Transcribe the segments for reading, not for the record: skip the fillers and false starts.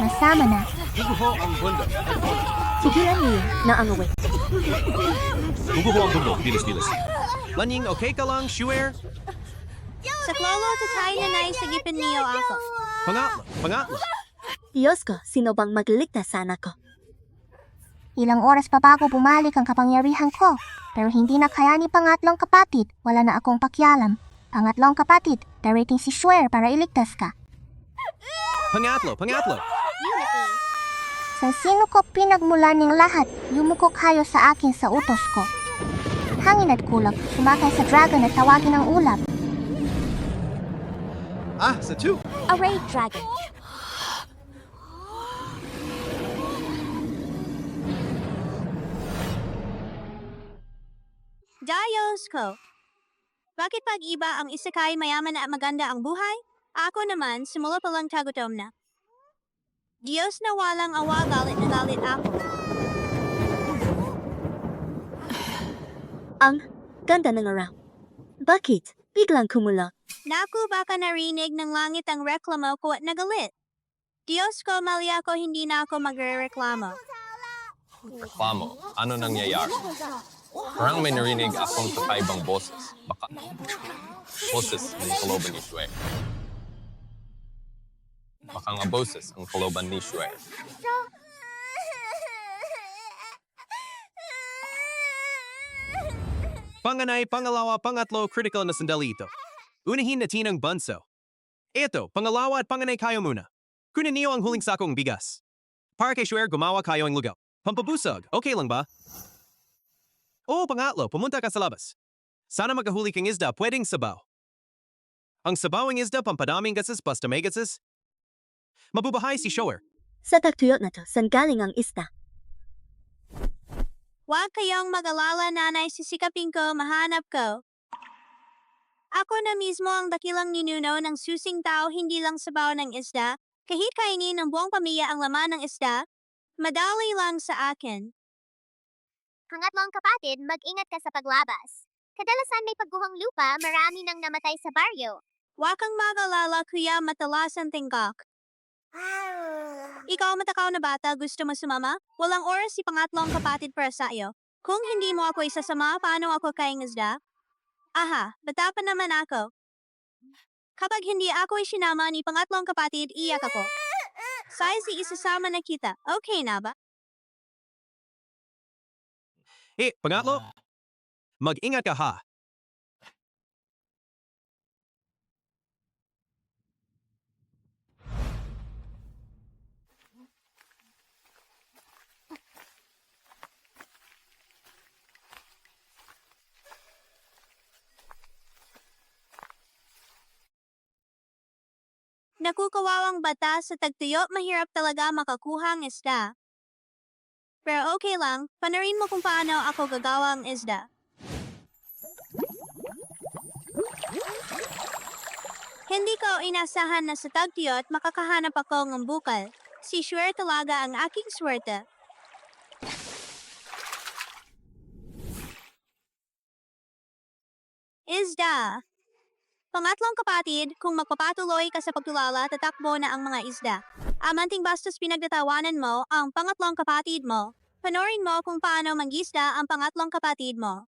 Nasama na. Guguho ang bundok. Tigilan niyo na ang away. Guguho ang bundok, dilis-dilis. Lanying, okay ka lang, Shuer? Sa klolo tatay na naisagipin niyo ako. Pangatlo. Diyos ko, sino bang magliligtas sa anak ko? Ilang oras pa bago bumalik ang kapangyarihan ko. Pero hindi na kaya ni pangatlong kapatid. Wala na akong pakialam. Pangatlong kapatid, darating si Shuer para iligtas ka. Pangatlo. Unity. Sa sino ko pinagmulan ng lahat, yumuko kayo sa akin sa utos ko. Hangin at kulap, sumakay sa dragon at tawagin ang ulap. Sa 2. Array Dragon. Diyos ko. Bakit pag iba ang isekay mayaman at maganda ang buhay? Ako naman, simula pa lang tagutom na. Diyos na walang awa, galit na galit ako. Ang ganda ng araw. Bakit? Biglang kumulot. Naku, baka narinig ng langit ang reklamo ko at nagalit. Diyos ko, mali ako, hindi na ako magre-reklamo. Reklamo, ano nangyayari? Parang may narinig akong kakaibang boses. Baka boses ng kaloban ni Shuer. Baka nga boses ang kaloban ni Shuer. Panganay, pangalawa, pangatlo, critical na sandali ito. Unahin natin ang bunso. Eto, pangalawa at panganay kayo muna. Kunin niyo ang huling sakong bigas. Para kay Shuer, gumawa kayo ang lugaw. Pampabusog, okay lang ba? Oo, pangatlo, pumunta ka sa labas. Sana magkahuli kang isda, pwedeng sabaw. Ang sabawing isda, pampadaming gasas, basta may gasas. Mabubahay si Shuer. Sa tagtuyot na to, saan galing ang isda? Huwag kayong mag-alala, nanay, sisikapin ko, mahanap ko. Ako na mismo ang dakilang ninuno ng susing tao, hindi lang sabaw ng isda. Kahit kainin ng buong pamilya ang laman ng isda, madali lang sa akin. Pangatlong kapatid, mag-ingat ka sa paglabas. Kadalasan may pagguhang lupa, marami nang namatay sa baryo. Huwag kang mag-alala, kuya, matalas ang tinggak. Ikaw matakaw na bata, gusto mo sumama? Walang oras si pangatlong kapatid para sa iyo. Kung hindi mo ako isasama, paano ako kaing isda? Aha, bata pa naman ako. Kapag hindi ako isinama ni pangatlong kapatid, iyak ako. Size isasama na kita, okay na ba? Pangatlo, mag-ingat ka ha. Nakukawawang bata sa tagtuyo, mahirap talaga makakuha ang isda. Pero okay lang, panarin mo kung paano ako gagawa ang isda. Hindi ko inasahan na sa tagtuyot makakahanap ako ng bukal. Si Shuer talaga ang aking swerte. Isda. Pangatlong kapatid, kung magpapatuloy ka sa pagtulala, tatakbo na ang mga isda. Amanting bastos pinagtatawanan mo ang pangatlong kapatid mo. Panorin mo kung paano mangisda ang pangatlong kapatid mo.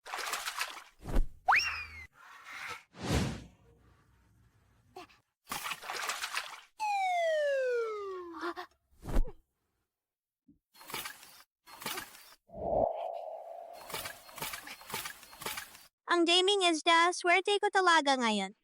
Ang daming isda, swerte ko talaga ngayon.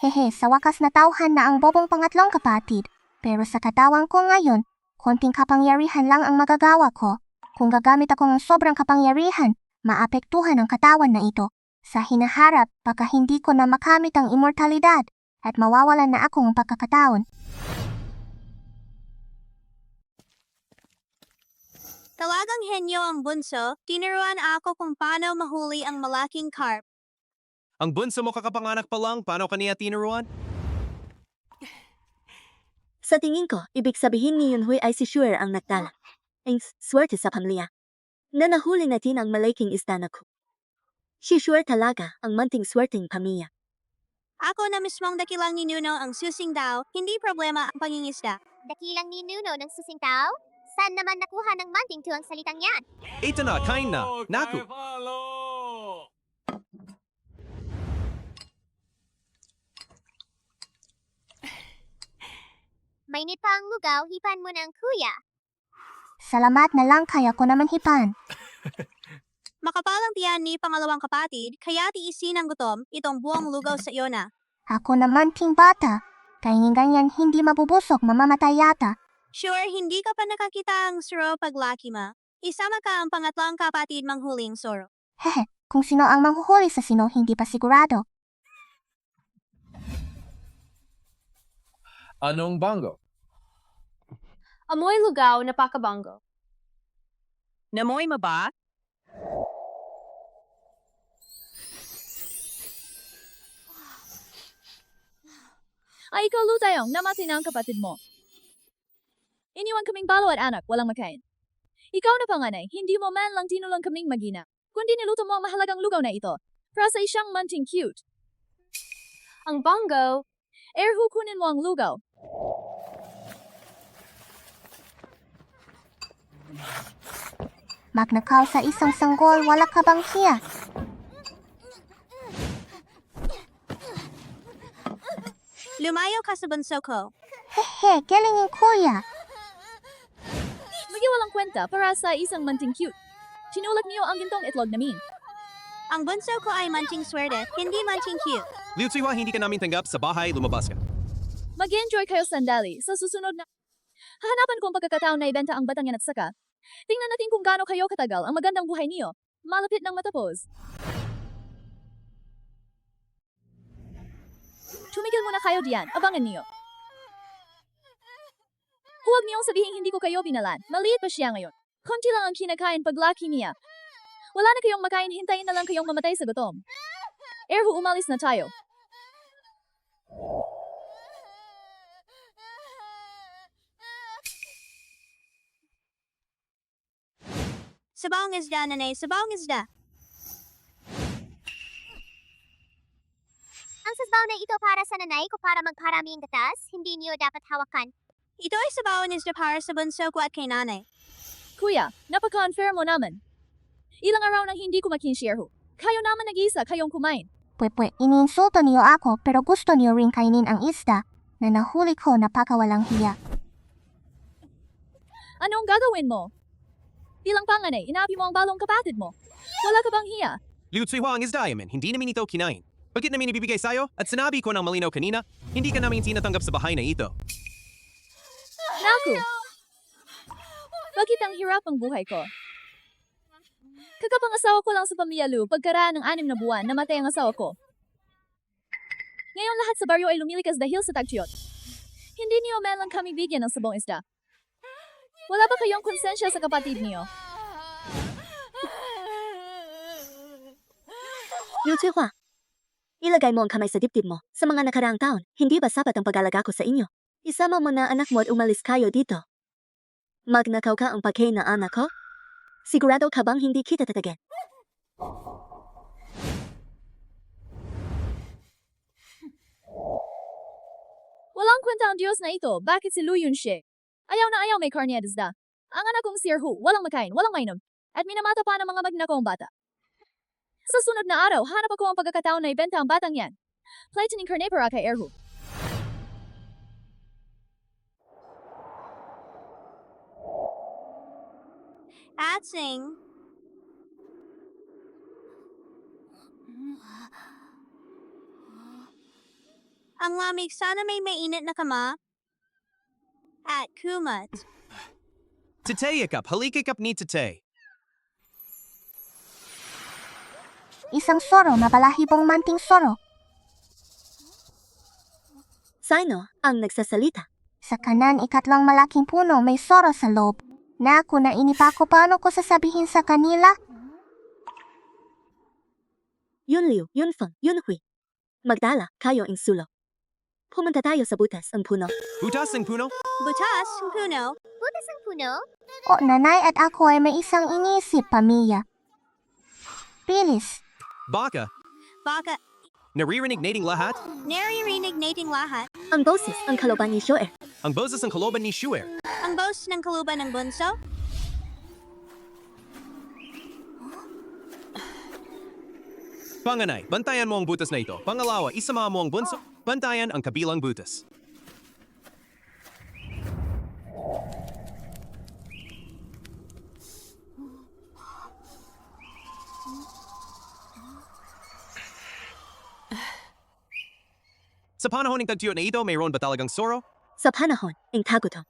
Hehe, sa wakas natauhan na ang bobong pangatlong kapatid. Pero sa katawan ko ngayon, konting kapangyarihan lang ang magagawa ko. Kung gagamit ako ng sobrang kapangyarihan, maapektuhan ang katawan na ito. Sa hinaharap, baka hindi ko na makamit ang immortalidad at mawawalan na akong pagkakataon. Talagang henyo ang bunso, tinuruan ako kung paano mahuli ang malaking carp. Ang bunso mo kakapanganak pa lang, paano kaniya tinuruan? Sa tingin ko, ibig sabihin ni Yunhui ay si Shuer ang nagdala. Ang swerte sa pamilya. Na nahuli natin ang malaking isda na ko. Si Shuer talaga ang manting swerteng pamilya. Ako na mismong dakilang ninuno ang susing daw, hindi problema ang pangingisda. Dakilang ninuno ng susingtaw? Saan naman nakuha ng manting to ang salitang yan? Ito na, kain na. Naku. Mainit pa ang lugaw, hipan mo ng kuya. Salamat na lang kaya ko naman hipan. Makapalang tiyan ni pangalawang kapatid, kaya tiisin ng gutom itong buong lugaw sa iyo na. Ako naman ting bata. Kainin ganyan hindi mabubusok, mamamatay yata. Sure, hindi ka pa nakakita ang suro paglaki ma. Isama ka ang pangatlong kapatid manghuling soro. Hehe, kung sino ang manghuhuli sa sino hindi pa sigurado. Anong bango? Amoy lugaw na pakabango. Namoy mo ba? Ay, ikaw Lutayong, namatay na ang kapatid mo. Iniwan kaming balo at anak, walang makain. Ikaw na panganay, hindi mo man lang tinulong kaming magina, kundi niluto mo ang mahalagang lugaw na ito, para sa isang munting cute. Ang bango, kunin mo ang lugaw. Magnakaw sa isang sanggol, wala ka bang hiya? Lumayo ka sa bunso ko. Hehe, galingin kuya. Magiwalang kwenta para sa isang munting cute. Sinulak niyo ang gintong itlog namin. Ang bunso ko ay manching swerte, hindi manching cute. Liu Ziwa, hindi ka namin tanggap sa bahay, lumabas ka. Mag-enjoy kayo sandali sa susunod na... Hahanapan ko ang pagkakataon na ibenta ang batang yan at saka. Tingnan natin kung gaano kayo katagal ang magandang buhay niyo. Malapit nang matapos. Tumigil muna kayo diyan, abangan niyo. Huwag niyong sabihin hindi ko kayo binalan. Maliit pa siya ngayon. Konti lang ang kinakain paglaki niya. Wala na kayong makain, hintayin na lang kayong mamatay sa gutom. Umalis na tayo. Sabawang isda, nanay, sabawang isda. Ang sasbaw na ito para sa nanay ko para magparami ang gatas, hindi niyo dapat hawakan. Ito ay sabawang isda para sa bunso ko at kay nanay. Kuya, napaka-unfair mo naman. Ilang araw nang hindi kumakin si Erhu. Kayo naman nag-isa kayong kumain. Pwe, iniinsulto niyo ako pero gusto niyo ring kainin ang isda na nahuli ko napakawalang hiya. Ano ang gagawin mo? Bilang panganay, inapi mo ang balong kapatid mo. Wala ka bang hiya? Liu Ziwa, ang isda, Yaman, hindi namin ito kinain. Bakit namin ibibigay sa'yo? At sinabi ko ng malinaw kanina, hindi ka namin tinatanggap sa bahay na ito. Naku! Bakit ang hirap ang buhay ko? Kakapangasawa ko lang sa pamilya Lu pagkaraan ng 6 na buwan namatay ang asawa ko. Ngayon lahat sa baryo ay lumilikas dahil sa tagtiyot. Hindi niyo man lang kami bigyan ng sabong isda. Wala ba kayong konsensya sa kapatid niyo? Liu Zihua, ilagay mo ang kamay sa dibdib mo. Sa mga nakaraang taon, hindi ba sapat ang pag-alaga ko sa inyo? Isama mo na anak mo at umalis kayo dito. Magnakaw ka ang pagkain na anak ko? Sigurado ka bang hindi kita tatagin? Walang kwenta ang Diyos na ito. Bakit si Lu Yunxie? Ayaw na ayaw may karne at isda. Ang anak kong si Erhu, walang makain, walang mainom, at minamata pa ng mga magnakaw bata. Sa sunod na araw, hanap ako ang pagkakataon na ibenta ang batang yan. Plaitoning karne para kay Erhu. Atsing. Ang lamig, sana may mainit na kama. At kumot. Tatay ikap, halikikap ni tatay. Isang soro, mabalahibong manting soro. Sino ang nagsasalita? Sa kanan, ikatlong malaking puno, may soro sa loob. Naku, nainip ako paano ko sasabihin sa kanila? Yunliu, Yunfeng, Yunhui. Magdala kayo ang sulok. Pumunta tayo sa butas ang puno. Butas ng puno? Butas, puno. Butas ang puno? O nanay at ako ay may isang inisip, pamilya. Bilis. Baka. Baka. Naririnig nating lahat? Naririnig nating lahat. Ang boses, ang kaloban ni Shoer. Ang boses ng kaloban ni Shuer. Ang boss ng kaluban ng bunso? Panganay, bantayan mo ang butas na ito. Pangalawa, isama mo ang bunso. Bantayan ang kabilang butas. Sa panahon ng tagtuyot na ito, mayroon ba talagang soro? Sa panahon, ang tagutom.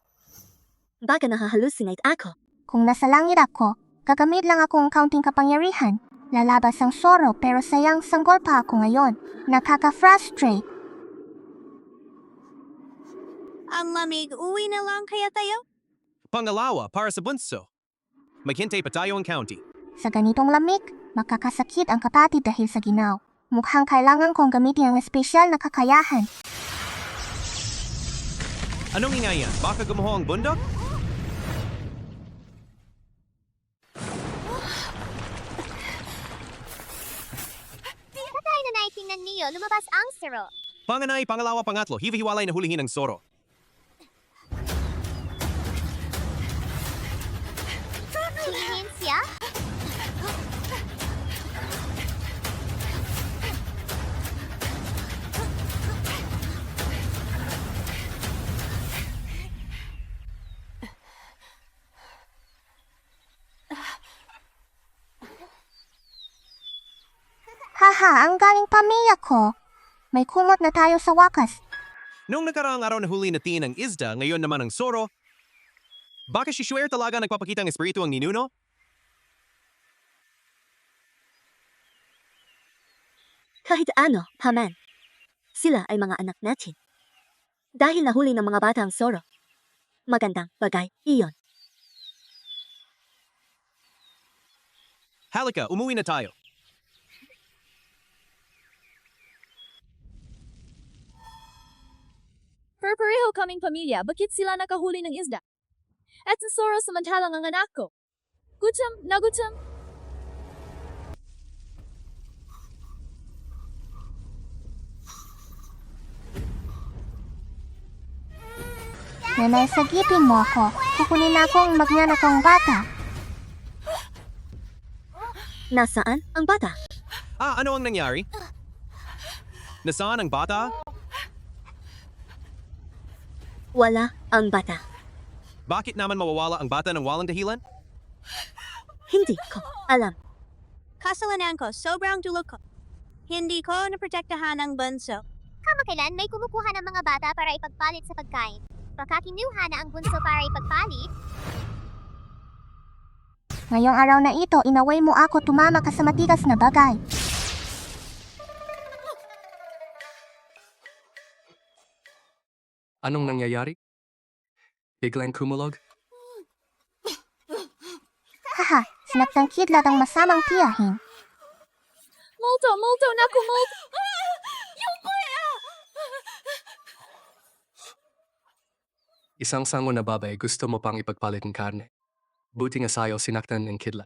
Baka nahahalusinate ako. Kung nasa langit ako, gagamit lang ako ng kaunting kapangyarihan. Lalabas ang soro pero sayang sanggol pa ako ngayon. Nakaka-frustrate. Ang lamig, uwi na lang kaya tayo? Pangalawa, para sa bunso. Maghintay pa tayo ang county. Sa ganitong lamig, makakasakit ang kapatid dahil sa ginaw. Mukhang kailangan kong gamitin ang espesyal na kakayahan. Anong ingay yan? Baka gumuho ang bundok? Patay na naitingnan niyo, lumabas ang siro. Panganay, pangalawa, pangatlo, hiwa-hiwalay na hulihin ang soro. Hulihin siya? Haha, ang galing pamilya ko. May kumot na tayo sa wakas. Noong nakaraang araw na huli natin ang isda, ngayon naman ang soro. Baka si Shuer talaga nagpapakita ng espiritu ang ninuno? Kahit ano, paman. Sila ay mga anak natin. Dahil nahuli ng mga bata ang soro. Magandang bagay, iyon. Halika, umuwi na tayo. Perpareho kaming pamilya, bakit sila nakahuli ng isda? At sa Soro samantalang ang anak ko. Gutom, nagutom. Nanay, sagipin mo ako. Kukunin ako ang magnanakong bata. Nasaan ang bata? Ano ang nangyari? Nasaan ang bata? Wala ang bata. Bakit naman mawawala ang bata ng walang dahilan? Hindi ko alam. Kasalanan ko, sobrang dulo ko. Hindi ko naprotektahan ang bunso. Kamakailan may kumukuha ng mga bata para ipagpalit sa pagkain. Baka kinuha na ang bunso para ipagpalit. Ngayong araw na ito, inaway mo ako tumama ka sa matigas na bagay. Anong nangyayari? Biglang kumulog? Haha, sinaktan kidlat ang masamang tiyahin. Multo, naku, multo. Isang sango na babae gusto mo pang ipagpalit ng karne. Buti nga sayo sinaktan ng kidlat.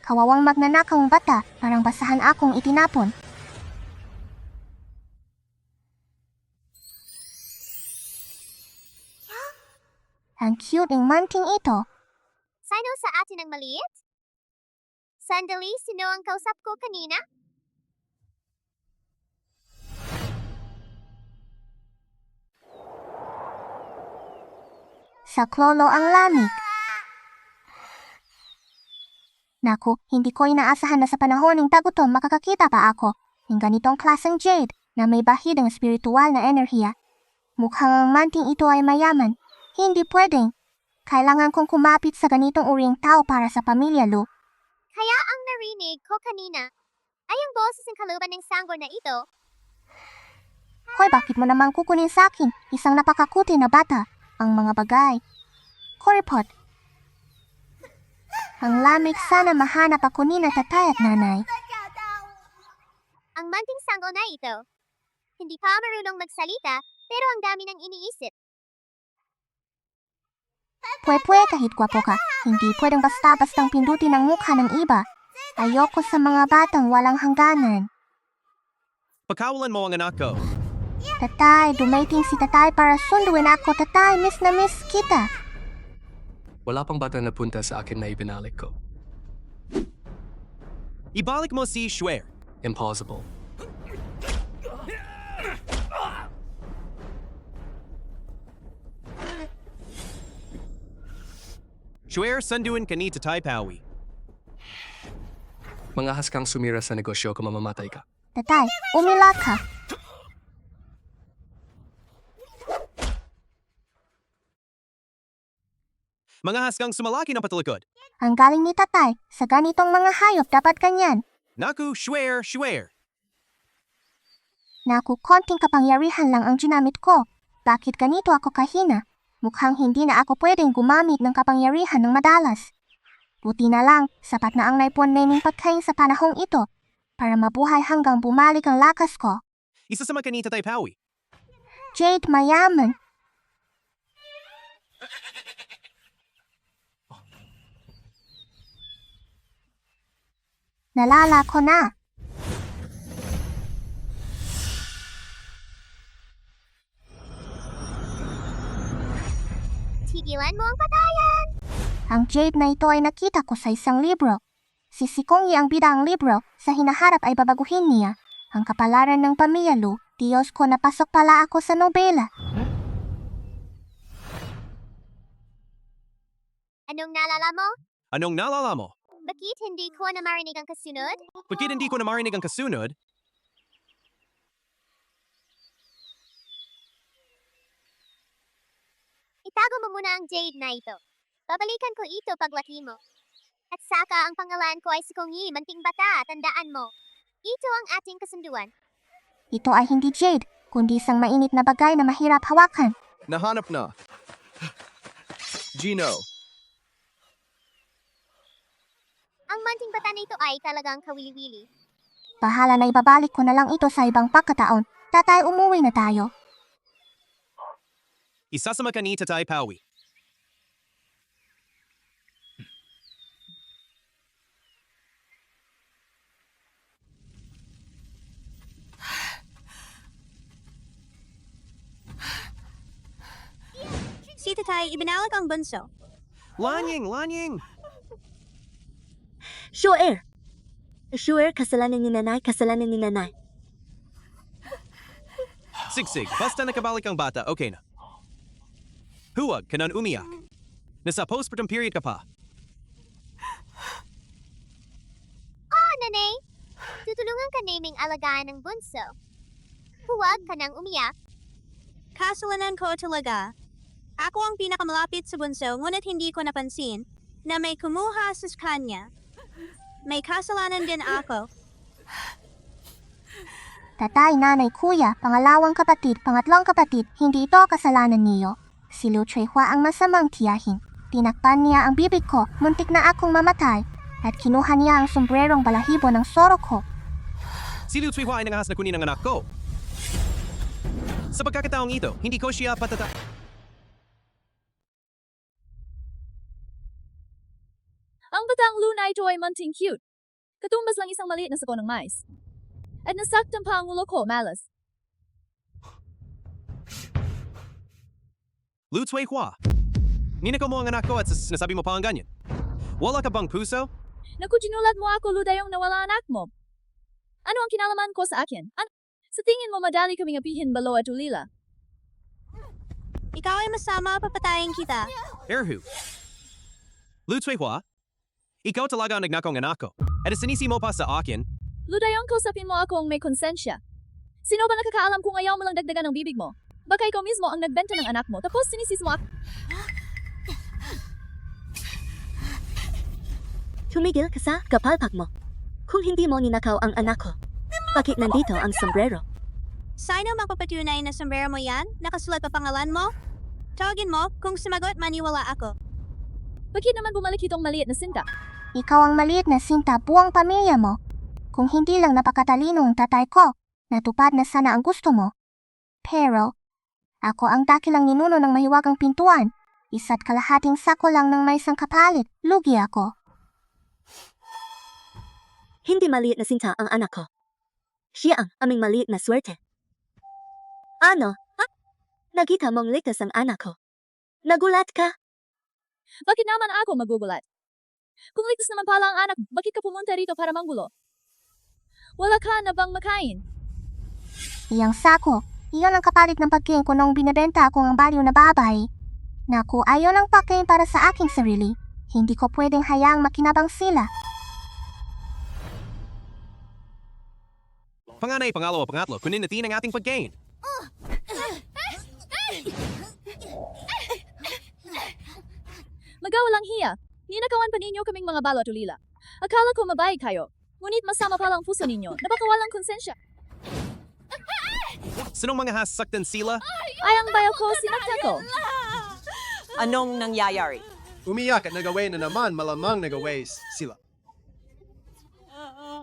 Kawawang magnanakang bata, parang basahan akong itinapon. Ang cute ng manting ito. Sino sa atin ang maliit? Sandali, sino ang kausap ko kanina? Sa klolo ang lamig. Naku, hindi ko inaasahan na sa panahon ng tagutom makakakita pa ako ng ganitong klaseng jade na may bahid ng spiritual na enerhiya. Mukhang ang manting ito ay mayaman. Hindi pwedeng. Kailangan kong kumapit sa ganitong uring tao para sa pamilya, Lu. Kaya ang narinig ko kanina ay ang boses ng kaluban ng sanggol na ito. Hoy, bakit mo naman kukunin sa akin isang napakakuti na bata? Ang mga bagay. Koripot. Ang lamig, sana mahanap ako ni na tatay at nanay. Ang manting sanggol na ito. Hindi pa marunong magsalita, pero ang dami ng iniisip. Pwe-pwe kahit gwapo ka, hindi pwedeng basta-bastang pindutin ang mukha ng iba. Ayoko sa mga batang walang hangganan. Pagkawalan mo ang anak ko. Tatay, dumating si tatay para sunduin ako. Tatay, miss na miss kita. Wala pang bata na punta sa akin na ibinalik ko. Ibalik mo si Schwer. Impossible. Schwer, sunduin ka ni Tatay Pawi. Mangahas kang sumira sa negosyo kung mamamatay ka. Tatay, umila ka. Mga haskang sumalaki ng patalikod. Ang galing ni tatay, sa ganitong mga hayop dapat kanyan. Naku, Schwer, Schwer. Naku, konting kapangyarihan lang ang ginamit ko. Bakit ganito ako kahina? Mukhang hindi na ako pwedeng gumamit ng kapangyarihan ng madalas. Buti na lang, sapat na ang naipon naming pagkain sa panahong ito para mabuhay hanggang bumalik ang lakas ko. Isasama ka ni Tatay Pawi. Jade mayaman. Nalala ko na. Tigilan mo ang patayan! Ang jade na ito ay nakita ko sa isang libro. Si Sikongi ang bida ang libro, sa hinaharap ay babaguhin niya. Ang kapalaran ng pamilya Lu, Diyos ko napasok pala ako sa nobela. Anong naalala mo? Anong naalala mo? Bakit hindi ko na marinig ang kasunod? Bakit hindi ko na marinig ang kasunod? Itago mo muna ang jade na ito. Babalikan ko ito paglaki mo. At saka ang pangalan ko ay Sikongi, manting bata, tandaan mo. Ito ang ating kasunduan. Ito ay hindi jade, kundi isang mainit na bagay na mahirap hawakan. Nahanap na. Gino. Ang manting bata na ito ay talagang kawili-wili. Bahala na ibabalik ko na lang ito sa ibang pagkataon. Tatay, umuwi na tayo. Isasama ka ni Tatay Pawi. Si Tatay, ibinalak ang bunso. Lanying, Lanying! Sure. Sure, kasalanan ni nanay, kasalanan ni nanay. Sigsig, basta nakabalik ang bata, okay na. Huwag ka nang umiyak. Nasa postpartum period ka pa. Oh, nanay! Tutulungan ka naming alagaan ng bunso. Huwag ka nang umiyak. Kasalanan ko talaga. Ako ang pinakamalapit sa bunso ngunit hindi ko napansin na may kumuha sa kanya. May kasalanan din ako. Tatay, nanay, kuya, pangalawang kapatid, pangatlong kapatid, hindi ito kasalanan niyo. Si Liu Chuihua ang masamang tiyahin. Tinakpan niya ang bibig ko, muntik na akong mamatay. At kinuha niya ang sombrerong balahibo ng soro ko. Si Liu Chuihua ay nangahas na kunin ang anak ko. Sa pagkakataong ito, hindi ko siya patata... Ang batang Lu na ito ay munting cute. Katumbas lang isang maliit na sako ng mais. At nasaktan pa ang ulo ko, malas. Lu Chuihua, ninakaw mo ang anak ko at nasabi mo pa ang ganyan. Wala ka bang puso? Naku, ginulat mo ako, Ludayong nawala anak mo. Ano ang kinalaman ko sa akin? Sa tingin mo madali kaming apihin Balo at Ulila? Ikaw ay masama, papatayin kita. Erhu. Lu Chuihua, ikaw talaga ang nagnakaw ng anak ko. At sinisi mo pa sa akin, Ludayong, kausapin mo ako ang may konsensya. Sino ba nakakaalam kung ayaw mo lang dagdagan ang bibig mo? Baka ikaw mismo ang nagbenta ng anak mo, tapos sinisis mo ako. Tumigil ka sa kapalpak mo. Kung hindi mo ninakaw ang anak ko, bakit nandito ang sombrero? Sino magpapatunay na sombrero mo yan? Nakasulat pa pangalan mo? Tawagin mo, kung sumagot maniwala ako. Bakit naman bumalik itong maliit na sinta? Ikaw ang maliit na sinta, buong pamilya mo. Kung hindi lang napakatalino ang tatay ko, natupad na sana ang gusto mo. Pero, ako ang dakilang ninuno ng mahiwagang pintuan. Isa't kalahating sako lang ng may isang kapalit, lugi ako. Hindi maliit na sinta ang anak ko. Siya ang aming maliit na swerte. Ano? Ha? Nakita mong ligtas ang anak ko. Nagulat ka? Bakit naman ako magugulat? Kung ligtas naman pala ang anak, bakit ka pumunta rito para manggulo? Wala ka na bang makain? Iyang sako, iyon ang kapalit ng pagkain ko nung binebenta ako ang baliw na babae. Naku, ayaw ng pagkain para sa aking sarili. Hindi ko pwedeng hayaang makinabang sila. Panganay, pangalawa, pangatlo, kunin natin ang ating pagkain. Magawalang hiya. Ninakawan pa ninyo kaming mga balo at ulila. Akala ko mabait kayo. Ngunit masama pala ang puso ninyo. Napakawalang konsensya. Sinong mga hasaktan sila? Ay ang bayaw ko, sinaktan ko. Anong nangyayari? Umiyak at nagaway na naman malamang nagaway sila.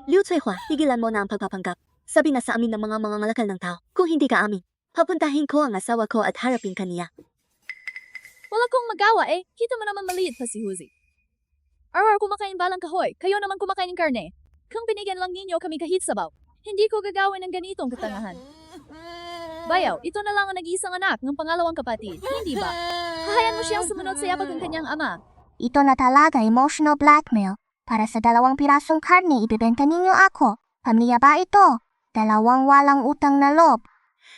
Liu Cuihua, tigilan mo na ang pagpapanggap. Sabi na sa amin ng mga ngalakal ng tao, kung hindi ka amin, papuntahin ko ang asawa ko at harapin kaniya. Wala kong magawa eh. Kita mo naman maliit pa si Huzi. Arar kumakain balang kahoy. Kayo naman kumakain ng karne. Kung binigyan lang ninyo kami kahit sabaw, hindi ko gagawin ng ganitong katangahan. Bayaw, ito na lang ang nag-iisang anak ng pangalawang kapatid. Hindi ba? Hahayaan mo siyang sumunod sa yapak ng kanyang ama. Ito na talaga emotional blackmail. Para sa 2 pirasong karne, ibebenta ninyo ako. Pamilya ba ito? 2 walang utang na loob.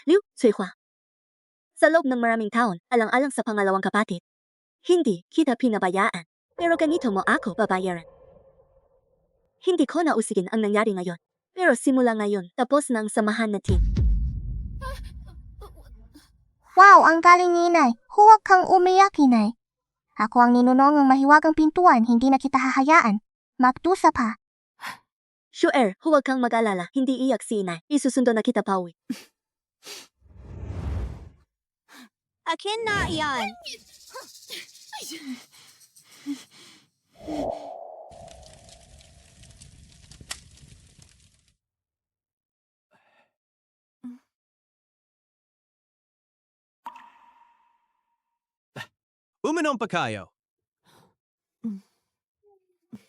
Liu Cuihua. Sa loob ng maraming taon, alang-alang sa pangalawang kapatid. Hindi kita pinabayaan. Pero ganito mo ako babayaran. Hindi ko na usigin ang nangyari ngayon. Pero simula ngayon, tapos na ang samahan natin. Wow, ang galing ni inay. Huwag kang umiyak, inay. Ako ang ninunong ng mahiwagang pintuan, hindi na kita hahayaan. Magdusa pa. Sure, huwag kang mag-alala. Hindi iyak si inay. Isusundo na kita pauwi. Akin na yan. Uminom pa kayo.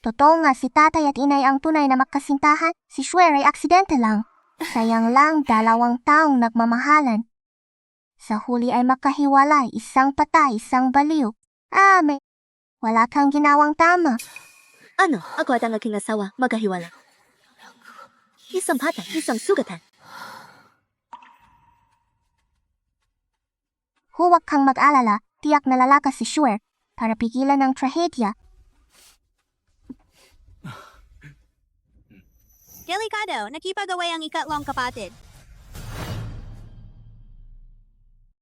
Totoo nga si tatay at inay ang tunay na magkasintahan. Si Shuer ay aksidente lang. Sayang lang 2 taong nagmamahalan. Sa huli ay makahiwalay, isang patay, isang baliw. May wala kang ginawang tama. Ano? Ako at ang aking asawa, magkahiwalay. Isang patay, isang sugatan. Huwag kang mag-alala, tiyak na lalakas si Shuer para pigilan ang trahedya. Delikado, nakipag-away ang ikatlong kapatid.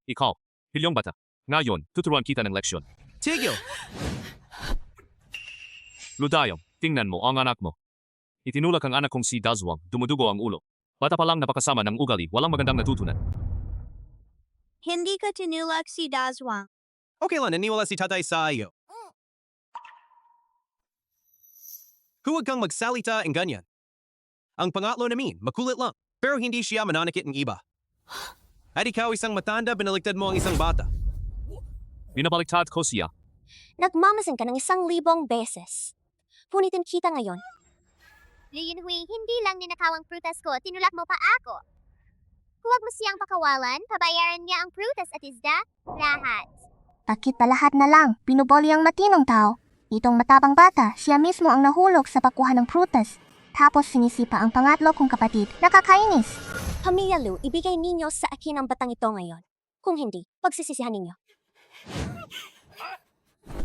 Ikaw, hilyong bata. Ngayon, tuturuan kita ng leksyon. Tigil! Ludayong, tingnan mo ang anak mo. Itinulak ang anak kong si Dazwang, dumudugo ang ulo. Bata pa lang napakasama ng ugali, walang magandang natutunan. Hindi ka tinulak si Dazwang. Okay lang, naniwala si tatay sa iyo. Huwag kang magsalita ang ganyan. Ang pangatlo namin, makulit lang. Pero hindi siya mananakit ng iba. At ikaw isang matanda, binaligtad mo ang isang bata. Binabaliktad ko siya. Nagmamasan ka ng 1,000 beses. Punitin kita ngayon. Liu Hui, hindi lang ninakawang prutas ko, tinulak mo pa ako. Huwag mo siyang pakawalan, pabayaran niya ang prutas at isda, lahat. Bakit pa lahat na lang, pinuboli ang matinong tao. Itong matabang bata, siya mismo ang nahulog sa pagkuha ng prutas. Tapos sinisipa ang pangatlo kong kapatid, nakakainis. Pamilya Lu, ibigay ninyo sa akin ang batang ito ngayon. Kung hindi, pagsisisihan ninyo.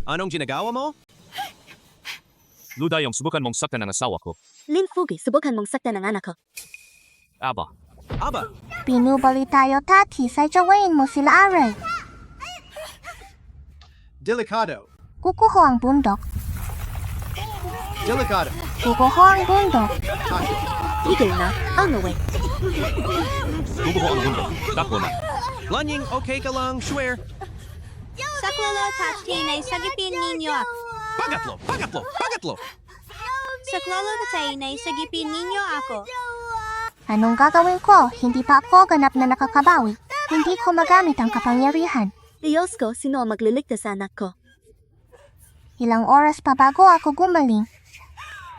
Anong ginagawa mo? Ludayong, subukan mong saktan ang asawa ko. Lin Fugi, subukan mong saktan ang anak ko. Aba, Aba, Pinuboli tayo, Tati, sadyawain mo sila aray. Delikado. Kukuho ang bundok, Delikado. kukuho ang bundok. Tasha. Tigil na, ang away. bubuho ang mundo. Takbo na. Lanying, okay ka lang, swear. Sa klolo at tinay, sagipin ninyo ako. Pangatlo, pangatlo, pangatlo. Sa klolo at tinay, sagipin ninyo ako. Anong gagawin ko? Hindi pa ako ganap na nakakabawi. Hindi ko magamit ang kapangyarihan. Diyos ko, sino ang magliligtas sa anak ko? Ilang oras pa bago ako gumaling.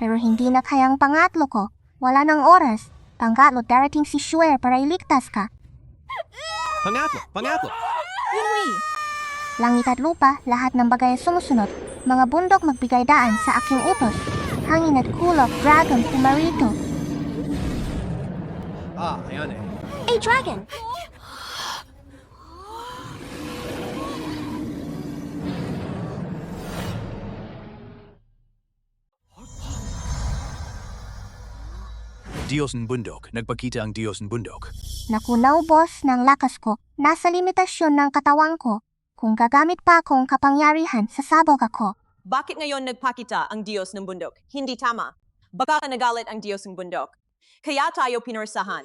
Pero hindi na kayang pangatlo ko. Wala ng oras. Pangatlo, darating si Shuer para iligtas ka. Pangatlo. Yunhui, Langit at lupa, lahat ng bagay ay sumusunod. Mga bundok magbigay daan sa aking utos. Hangin at kulog, dragon, pumarito. Ayan eh. A dragon! Diyos ng bundok. Nagpakita ang Diyos ng bundok. Nakunaw, boss, ng lakas ko. Nasa limitasyon ng katawan ko. Kung gagamit pa akong kapangyarihan, sasabog ako. Bakit ngayon nagpakita ang Diyos ng bundok? Hindi tama. Baka nagalit ang Diyos ng bundok. Kaya tayo pinursahan.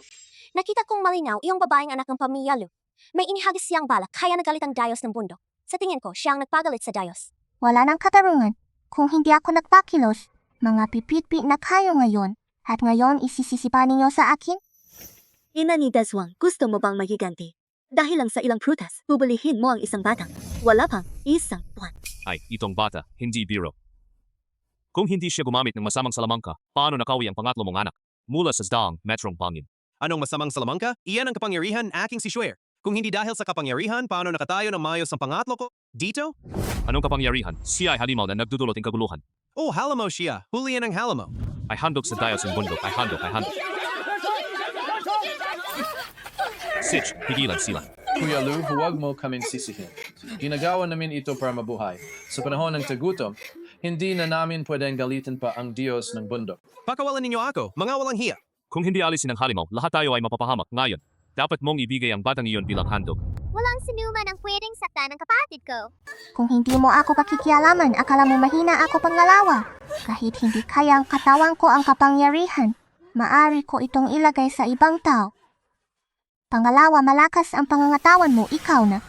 Nakita kong malinaw iyong babaeng anak ng pamilya Lu. May inihagis siyang balak kaya nagalit ang Diyos ng bundok. Sa tingin ko, siya ang nagpagalit sa Diyos. Wala nang katarungan. Kung hindi ako nagpakilos, mga pipit-pit na kayo ngayon. At ngayon isisisipa ninyo sa akin? Ina ni Dazwang, gusto mo bang magiganti? Dahil lang sa ilang prutas, bubulihin mo ang isang batang. Wala pang isang buwan. ay, itong bata, hindi biro. Kung hindi siya gumamit ng masamang salamangka, paano nakawi ang pangatlo mong anak? Mula sa Sdaang, Metrong Pangin. Anong masamang salamangka? Iyan ang kapangyarihan aking si Shuer. Kung hindi dahil sa kapangyarihan, paano nakatayo ng maayos ang pangatlo ko? Dito? Anong kapangyarihan? Siya ay halimaw na nagdudulot ng kaguluhan. Oh, halamo siya. Hulihan ang halamo. Ay handog sa Diyos ng bundok. Ay handog. Sitch, higilan sila. Kuya Lu, huwag mo kaming sisihin. Ginagawa namin ito para mabuhay. Sa panahon ng tagutom, hindi na namin pwedeng galitin pa ang Diyos ng bundok. Pakawalan ninyo ako, mga walang hiya. Kung hindi alisin ang halimaw, lahat tayo ay mapapahamak. Ngayon, dapat mong ibigay ang batang iyon bilang handog. Walang sinuman ang pwedeng saktan ng kapatid ko. Kung hindi mo ako pakikialaman, akala mo mahina ako pangalawa. Kahit hindi kaya ang katawan ko ang kapangyarihan, maari ko itong ilagay sa ibang tao. Pangalawa, malakas ang pangangatawan mo, ikaw na.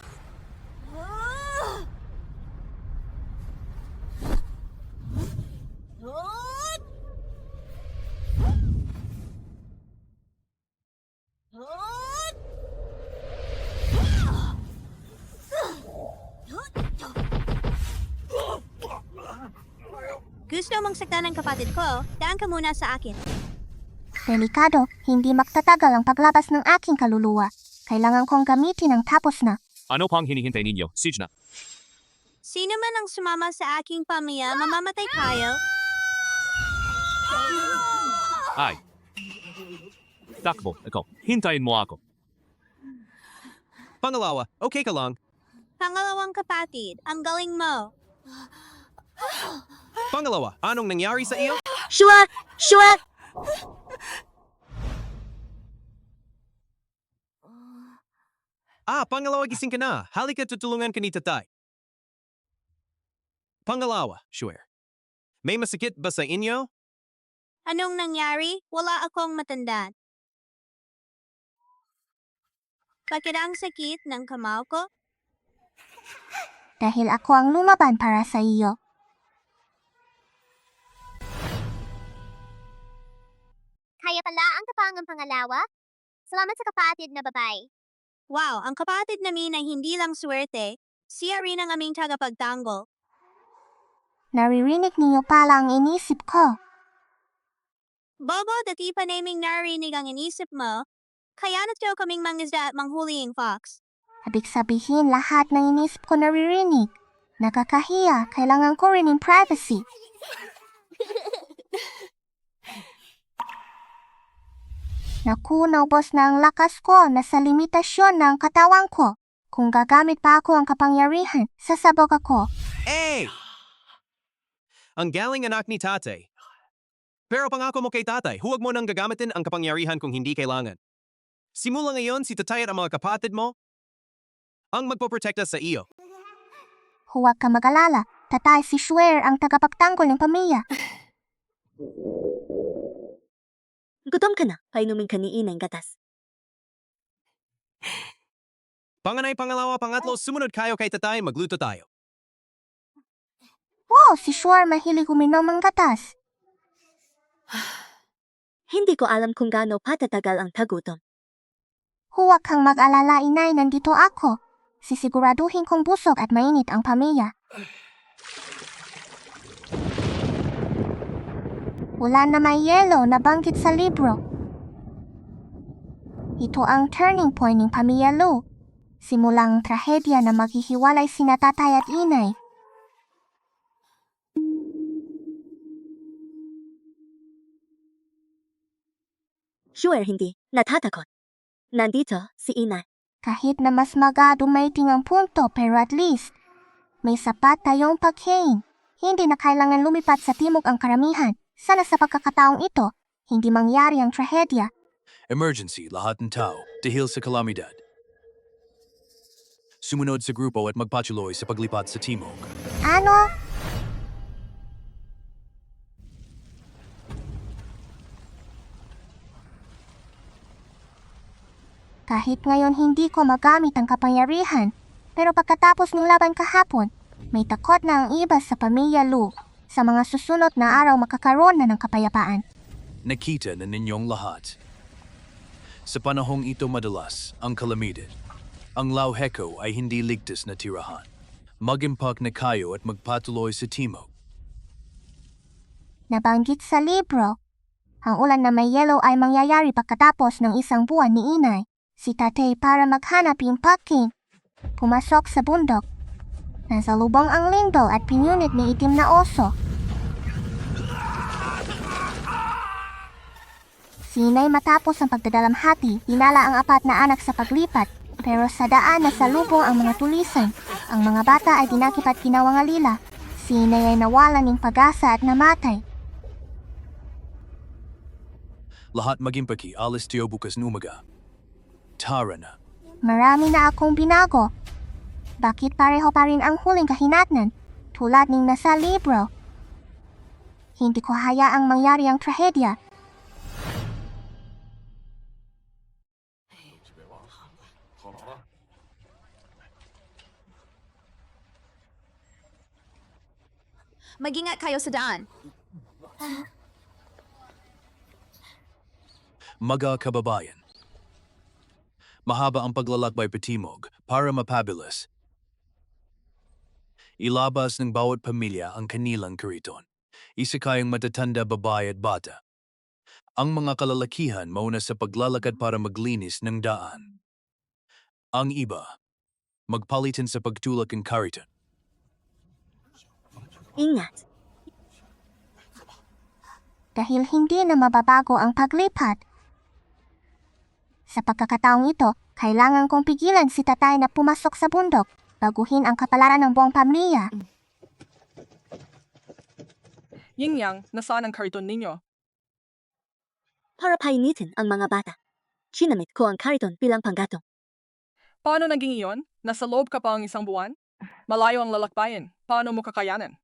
Gusto mong saktan ng kapatid ko? Daan ka muna sa akin. Delikado, hindi magtatagal ang paglabas ng aking kaluluwa. Kailangan kong gamitin ang tapos na. Ano pang hinihintay ninyo? Siege na. Sino man ang sumama sa aking pamilya, mamamatay kayo. Ay. Takbo, ikaw. Hintayin mo ako. Pangalawa, okay ka lang. Pangalawang kapatid, ang galing mo. Pangalawa, anong nangyari sa iyo? Shua! Shua! Pangalawa, gising ka na. Halika, tutulungan ka ni tatay. Pangalawa, Shuer. May masakit ba sa inyo? Anong nangyari? Wala akong matandaan. Bakit ang sakit ng kamao ko? Dahil ako ang lumaban para sa iyo. Kaya pala ang kapangang pangalawa? Salamat sa kapatid na babae. Wow, ang kapatid namin ay hindi lang swerte. Siya rin ang aming tagapagtanggol. Naririnig niyo pala ang inisip ko. Bobo, dati pa naming narinig ang inisip mo. Kaya nato kaming mangisda at manghuling fox. Ibig sabihin lahat ng inisip ko naririnig. Nakakahiya, kailangan ko rin ng privacy. Naku, naubos na ang lakas ko na sa limitasyon ng katawan ko. Kung gagamit pa ako ang kapangyarihan, sasabog ako. Hey! Ang galing anak ni tatay. Pero pangako mo kay tatay, huwag mo nang gagamitin ang kapangyarihan kung hindi kailangan. Simula ngayon, si tatay at ang mga kapatid mo ang magpoprotekta sa iyo. Huwag ka mag-alala, tatay si Shuer ang tagapagtanggol ng pamilya. Gutom ka na, painumin ka ni Inay gatas. Panganay, pangalawa, pangatlo, sumunod kayo kay tatay, magluto tayo. Wow, si Shuer mahilig uminom ng gatas. Hindi ko alam kung gaano patatagal ang tagutom. Huwag kang mag-alala, inay, nandito ako. Sisiguraduhin kong busog at mainit ang pamilya. Wala na may yelo na banggit sa libro. Ito ang turning point ng pamilya Lu. Simulang trahedya na maghihiwalay sina tatay at inay. Sure hindi, natatakot. Nandito, si inay. Kahit na mas dumating ang punto pero at least, may sapat tayong pagkain. Hindi na kailangan lumipat sa timog ang karamihan. Sana sa pagkakataong ito, hindi mangyari ang trahedya. Emergency, lahat ng tao, dahil sa kalamidad. Sumunod sa grupo at magpatuloy sa paglipat sa timog. Ano? Kahit ngayon hindi ko magamit ang kapangyarihan, pero pagkatapos ng laban kahapon, may takot na ang iba sa pamilya Lu. Sa mga susunod na araw makakaroon na ng kapayapaan. Nakita na ninyong lahat. Sa panahong ito madalas, ang kalamidad. Ang Lauheko ay hindi ligtas na tirahan. Mag-impak na kayo at magpatuloy sa timog. Nabanggit sa libro, ang ulan na may yellow ay mangyayari pagkatapos ng isang buwan ni inay. Si tatay para maghanap yung pagkain. Pumasok sa bundok. Nasa lubong ang lingdol at pinunit ni itim na oso. Si inay matapos ang pagdadalamhati, dinala ang apat na anak sa paglipat. Pero sa daan na sa lubong ang mga tulisan. Ang mga bata ay dinakip at kinawangalila. Si inay ay nawalan ng pag-asa at namatay. Lahat magimpaki, alis tayo bukas ng umaga. Tara na. Marami na akong binago. Bakit pareho pa rin ang huling kahinatnan, tulad ng nasa libro? Hindi ko hayaang mangyari ang trahedya. Mag-ingat kayo sa daan. Mga kababayan. Mahaba ang paglalakbay patimog para mapabilis. Ilabas ng bawat pamilya ang kanilang kariton. Isa kayong matatanda babae at bata. Ang mga kalalakihan mauna sa paglalakad para maglinis ng daan. Ang iba, magpalitan sa pagtulak ng kariton. Ingat. Dahil hindi na mababago ang paglipat. Sa pagkakataong ito, kailangan kong pigilan si tatay na pumasok sa bundok, baguhin ang kapalaran ng buong pamilya. Yin-yang, nasaan ang kariton ninyo? Para painitin ang mga bata. Sinamit ko ang kariton bilang panggatong. Paano naging iyon? Nasa loob ka pa ang isang buwan? Malayo ang lalakbayin. Paano mo kakayanan?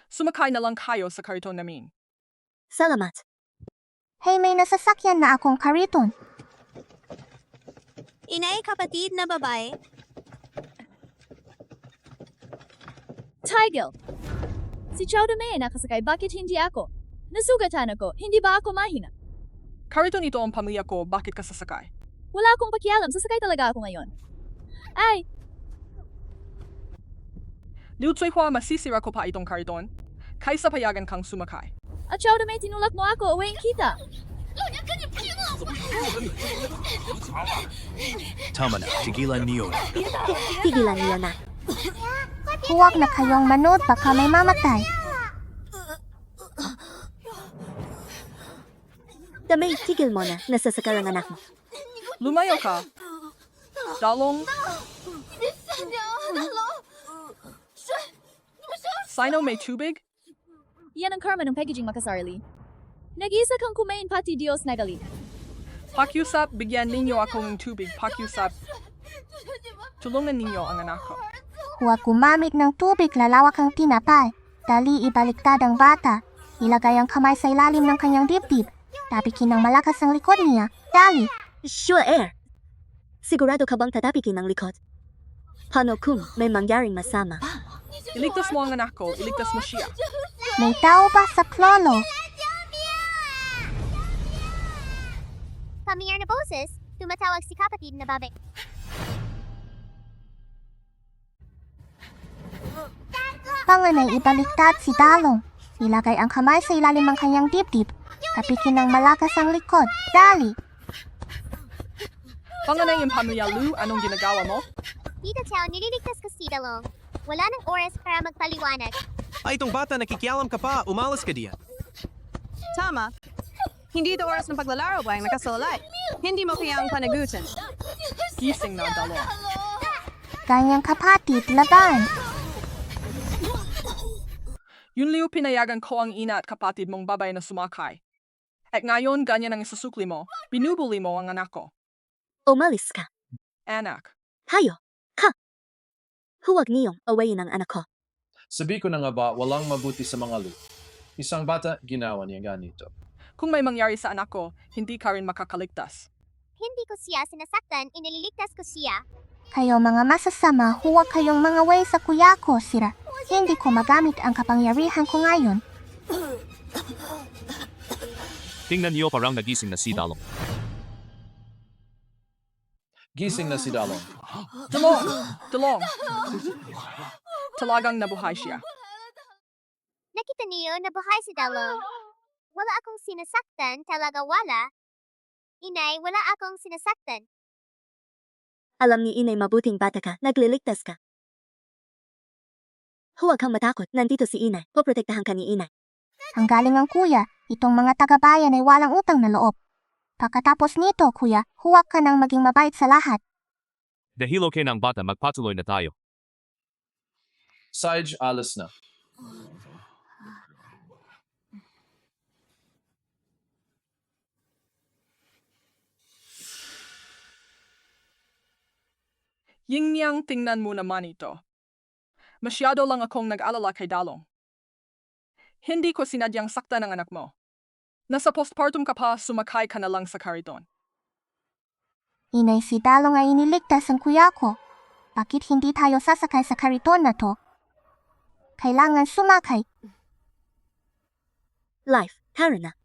Sumakay na lang kayo sa kariton namin. Salamat. Hey, may nasasakyan na akong kariton. Inay, kapatid na babae. Tigil! Si Chowder May nakasakay, bakit hindi ako? Nasugatan ako, hindi ba ako mahina? Kariton ito ang pamilya ko, bakit ka sasakay? Wala akong pakialam, sasakay talaga ako ngayon. Ay, Liu Tsuihua, masisira ko pa itong kariton. Kaysa payagan kang sumakay. at Chowder May tinulak mo ako, away kita. Tama na, tigilan niyo. Tigilan niyo na. Huwag na kayong manood, baka may mamatay. Damay, tigil mo na, nasasakal ang anak mo. Lumayo ka. Dalong. Sino may tubig? Yan ang karma ng packaging makasarili. Nag-iisa kang kumain pati Diyos na galit. Pakiusap, bigyan ninyo ako ng tubig. Pakiusap. Tulungan ninyo ang anak ko. Huwag gumamit ng tubig, lalawak ang tinapay. Dali ibaliktad ang bata. Ilagay ang kamay sa ilalim ng kanyang dibdib. Tapikin ng malakas ang likod niya. Dali. Sure air. Sigurado ka bang tatapikin ang likod? Paano kung may mangyaring masama? Iligtas mo ang anak ko. Iligtas mo siya. May tao ba sa klolo? Pamilyar na boses, tumatawag si kapatid na babae. Panganay ibaliktad si Dalong. Ilagay ang kamay sa ilalim ng kanyang dibdib. Tapikin ng malakas ang likod. Dali. Panganay yung pamilya Lu, anong ginagawa mo? Tita Chow, nililigtas ko si Dalong. Wala nang oras para magpaliwanag. Ay, itong bata, nakikialam ka pa. Umalas ka diyan. Tama. Hindi ito oras ng paglalaro, Bang. Nakasalay. Hindi mo kaya ang panagutan. Gising na, Dalong. Ganyang kapatid, laban. Yun Liu, pinayagan ko ang ina at kapatid mong babay na sumakay. At ngayon, ganyan ang isusukli mo. Binubuli mo ang anak ko. Umalis ka. Anak. Hayo. Ka. Huwag niyong awayin ang anak ko. Sabi ko na nga ba, walang mabuti sa mga Lu. Isang bata, ginawa niya ganito. Kung may mangyari sa anak ko, hindi ka rin makakaligtas. Hindi ko siya sinasaktan, inililigtas ko siya. Kayo mga masasama, huwag kayong mga way sa kuya ko, sira. Hindi ko magamit ang kapangyarihan ko ngayon. Tingnan niyo parang nagising na si Dalong. Gising na si Dalong. Dalong! Dalong! Talagang nabuhay siya. Nakita niyo, nabuhay si Dalong. Wala akong sinasaktan, talaga wala. Inay, wala akong sinasaktan. Alam ni inay mabuting bata ka, nagliligtas ka. Huwag kang matakot, nandito si inay. Poprotektahan ka ni inay. Ang galing ang kuya, itong mga taga-bayan ay walang utang na loob. Pagkatapos nito, kuya, huwag ka nang maging mabait sa lahat. Dahil okay ng bata, magpatuloy na tayo. Sage, alas na. Yin-yang, tingnan mo naman ito. Masyado lang akong nag-alala kay Dalong. Hindi ko sinadyang saktan ang anak mo. Nasa postpartum ka pa, sumakay ka na lang sa kariton. Inay, si Dalong ay iniligtas ang kuya ko. Bakit hindi tayo sasakay sa kariton na to? Kailangan sumakay. Life, tara na.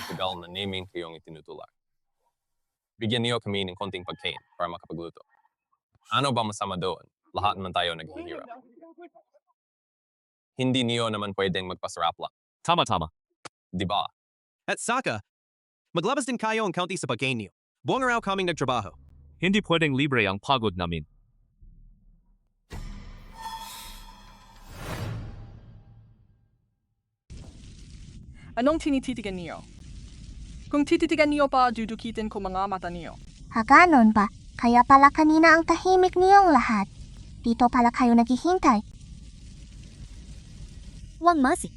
Tagal na naming kayong itinutulak. Bigyan niyo kami ng konting pagkain para makapagluto. Ano ba masama doon? Lahat naman tayo naghihirap. Hindi niyo naman pwedeng magpasarap lang. Tama-tama. Di ba? At saka, maglabas din kayo ang kaunti sa pagkain niyo. Buong araw kaming nagtrabaho. Hindi pwedeng libre ang pagod namin. Anong tinititigan niyo? Kung tititigan niyo pa, dudukitin ko mga mata niyo. Ganon ba? Kaya pala kanina ang tahimik niyong lahat. Dito pala kayo naghihintay. Wang masi.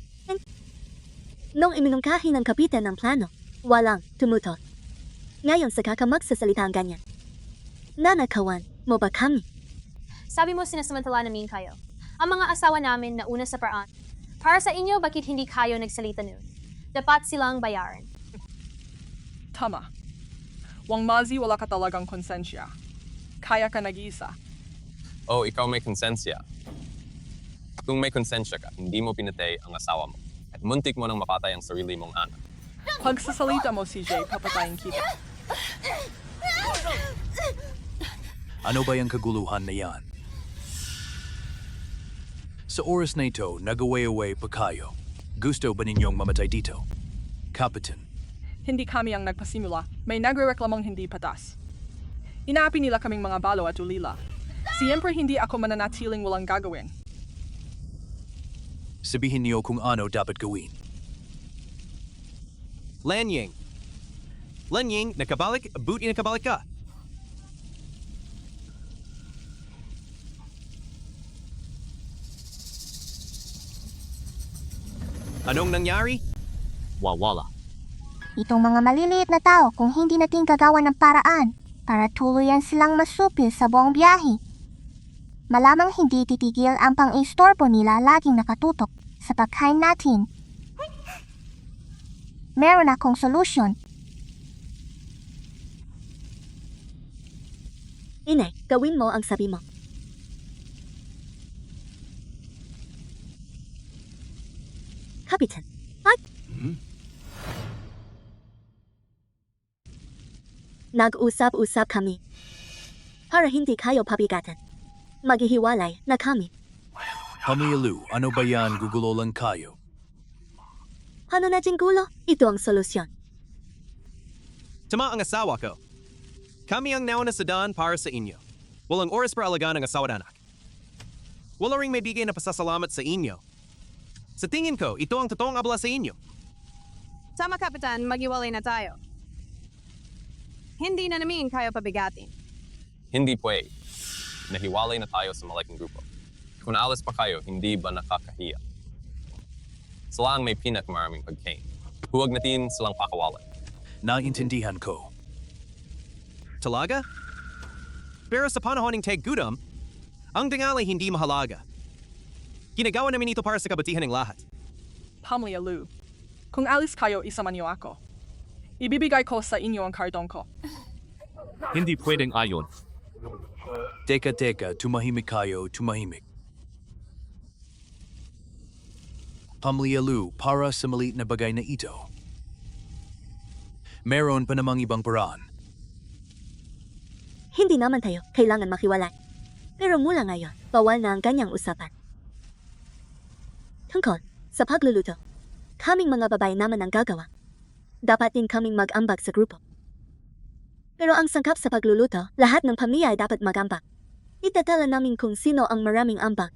Nung iminungkahi ng kapitan ng plano, walang tumutot. Ngayon saka ka magsasalita ang ganyan. Nanakawan mo ba kami? Sabi mo sinasamantala namin kayo. Ang mga asawa namin na una sa paraan. Para sa inyo, bakit hindi kayo nagsalita nun? Dapat silang bayaran. Tama. Wang Mazi, wala ka talagang konsensya. Kaya ka nag-iisa. Oh, ikaw may konsensya. Kung may konsensya ka, hindi mo pinatay ang asawa mo. At muntik mo nang mapatay ang sarili mong anak. Pagsasalita mo, CJ, papatayin kita. Ano ba yung kaguluhan na yan? Sa oras na ito, nag-away-away pa kayo. Gusto ba ninyong mamatay dito? Kapitan. Hindi kami ang nagpasimula. May nagre-reklamang hindi patas. Inaapi nila kaming mga balo at ulila. Siyempre hindi ako mananatiling walang gagawin. Sabihin niyo kung ano dapat gawin. Lanying. Lanying, nakabalik, buti nakabalik ka. Anong nangyari? Wawala. Itong mga maliliit na tao kung hindi natin gagawa ng paraan para tuluyan silang masupil sa buong biyahe. Malamang hindi titigil ang pang-istorbo nila laging nakatutok sa pagkain natin. Meron akong solusyon. Inay, gawin mo ang sabi mo. Kapitan, Nag-usap-usap kami. Para hindi kayo pabigatan. Maghihiwalay na kami. Pamilya Lu, ano ba yan? Gugulo lang kayo. Ano na ding gulo? Ito ang solusyon. Tama ang asawa ko. Kami ang nauna sa daan para sa inyo. Walang oras para alagaan ang asawa at anak. Wala ring may bigay na pasasalamat sa inyo. Sa tingin ko, ito ang totoong abala sa inyo. Tama, Kapitan, maghiwalay na tayo. Hindi na namin kayo pabigatin. Hindi pwede. Nahiwalay na tayo sa malaking grupo. Kung alis pa kayo, hindi ba nakakahiya? Sila ang may pinakamaraming pagkain. Huwag natin silang pakawalan. Naintindihan ko. Talaga? Pero sa panahon ng tag-gutom, ang dangal ay hindi mahalaga. Ginagawa namin ito para sa kabutihan ng lahat. Pamilya Lu, kung alis kayo, isama niyo ako. Ibibigay ko sa inyo ang kardon ko. Hindi pwedeng ayon. Teka, tumahimik kayo, tumahimik. Pamilya Lu, para sa maliit na bagay na ito. Meron pa namang ibang paraan. Hindi naman tayo kailangan makiwalay. Pero mula ngayon, bawal na ang ganyang usapan. Tungkol sa pagluluto, kaming mga babae naman ang gagawa. Dapat din kaming mag-ambag sa grupo. Pero ang sangkap sa pagluluto, lahat ng pamilya ay dapat mag-ambag. Itatala namin kung sino ang maraming ambag.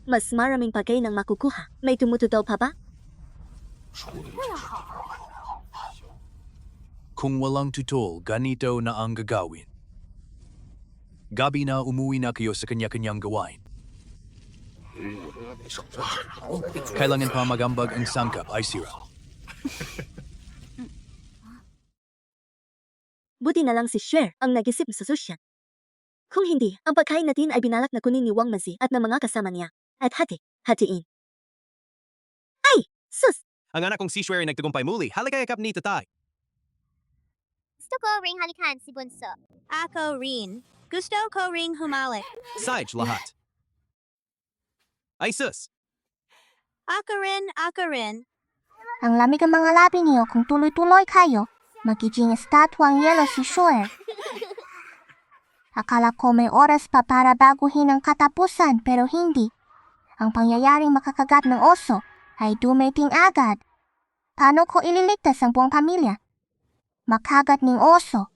Mas maraming pagkain ang makukuha. May tumutudaw pa ba? Kung walang tutol, ganito na ang gagawin. Gabi na umuwi na kayo sa kanya-kanyang gawain. Kailangan pa magambag ang sangkap ay sira. Buti na lang si Sher ang nag-isip sa susyan. Kung hindi, ang pagkain natin ay binalak na kunin ni Wang Mazi at ng mga kasama niya at hatiin. Ay! Sus! Ang anak kong si Shuer ay nagtagumpay muli. Halika yakap ni tatay. Gusto ko ring halikan si Bunso. Ako rin. Gusto ko ring humalik. Saj lahat. Ay sus! Ako rin. Ang lamig ang mga labi niyo kung tuloy-tuloy kayo. Magiging estatwang yelo si Shuer. Akala ko may oras pa para baguhin ang katapusan pero hindi. Ang pangyayaring makakagat ng oso ay dumating agad. Paano ko ililigtas ang buong pamilya? Makagat ng oso.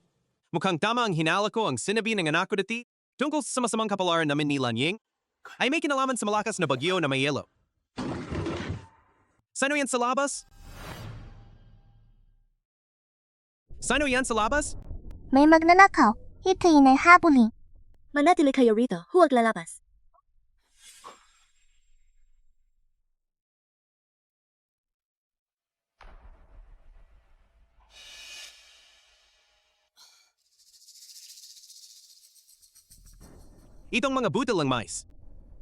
Mukhang tama ang hinala ko ang sinabi ng anak ko dati tungkol sa masamang kapalaran namin ni Lanying ay may kinalaman sa malakas na bagyo na may yelo. Sano yan sa labas? Sano yan sa labas? May magnanakaw. Hitiin ay habulin. Manatili kayo rito, huwag lalabas. Itong mga butil lang mais.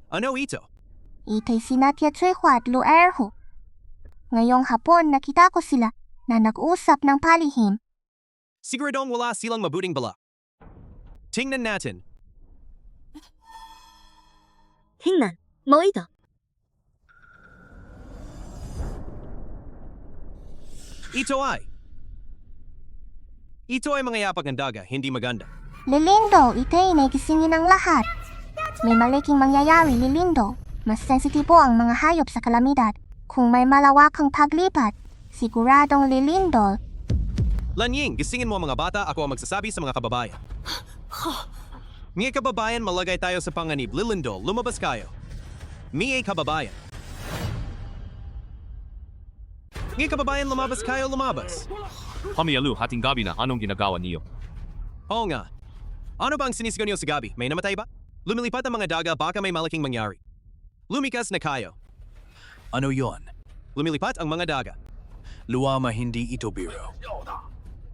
Ano ito? Ito'y si Natia Chuehua at Lu Erhu. Ngayong hapon nakita ko sila na nag-usap ng palihim. Siguradong wala silang mabuting balak. Tingnan natin. Tingnan mo ito. Ito ay mga yapag ng daga, hindi maganda. Lilindo, ito'y nagisingin ng lahat. May malaking mangyayari, Lilindo. Mas sensitibo ang mga hayop sa kalamidad. Kung may malawakang paglipat, siguradong Lilindo. Lanying, gisingin mo ang mga bata, ako ang magsasabi sa mga kababayan. Mga kababayan, malagay tayo sa panganib. Lilindo, lumabas kayo. Mga kababayan. Mga kababayan, lumabas kayo, lumabas. Pamilya Lu, hating gabi na, anong ginagawa niyo? Oo nga. Ano ba ang sinisigaw niyo sa gabi? May namatay ba? Lumilipat ang mga daga, baka may malaking mangyari. Lumikas na kayo. Ano yon? Lumilipat ang mga daga. Luama, hindi ito biro.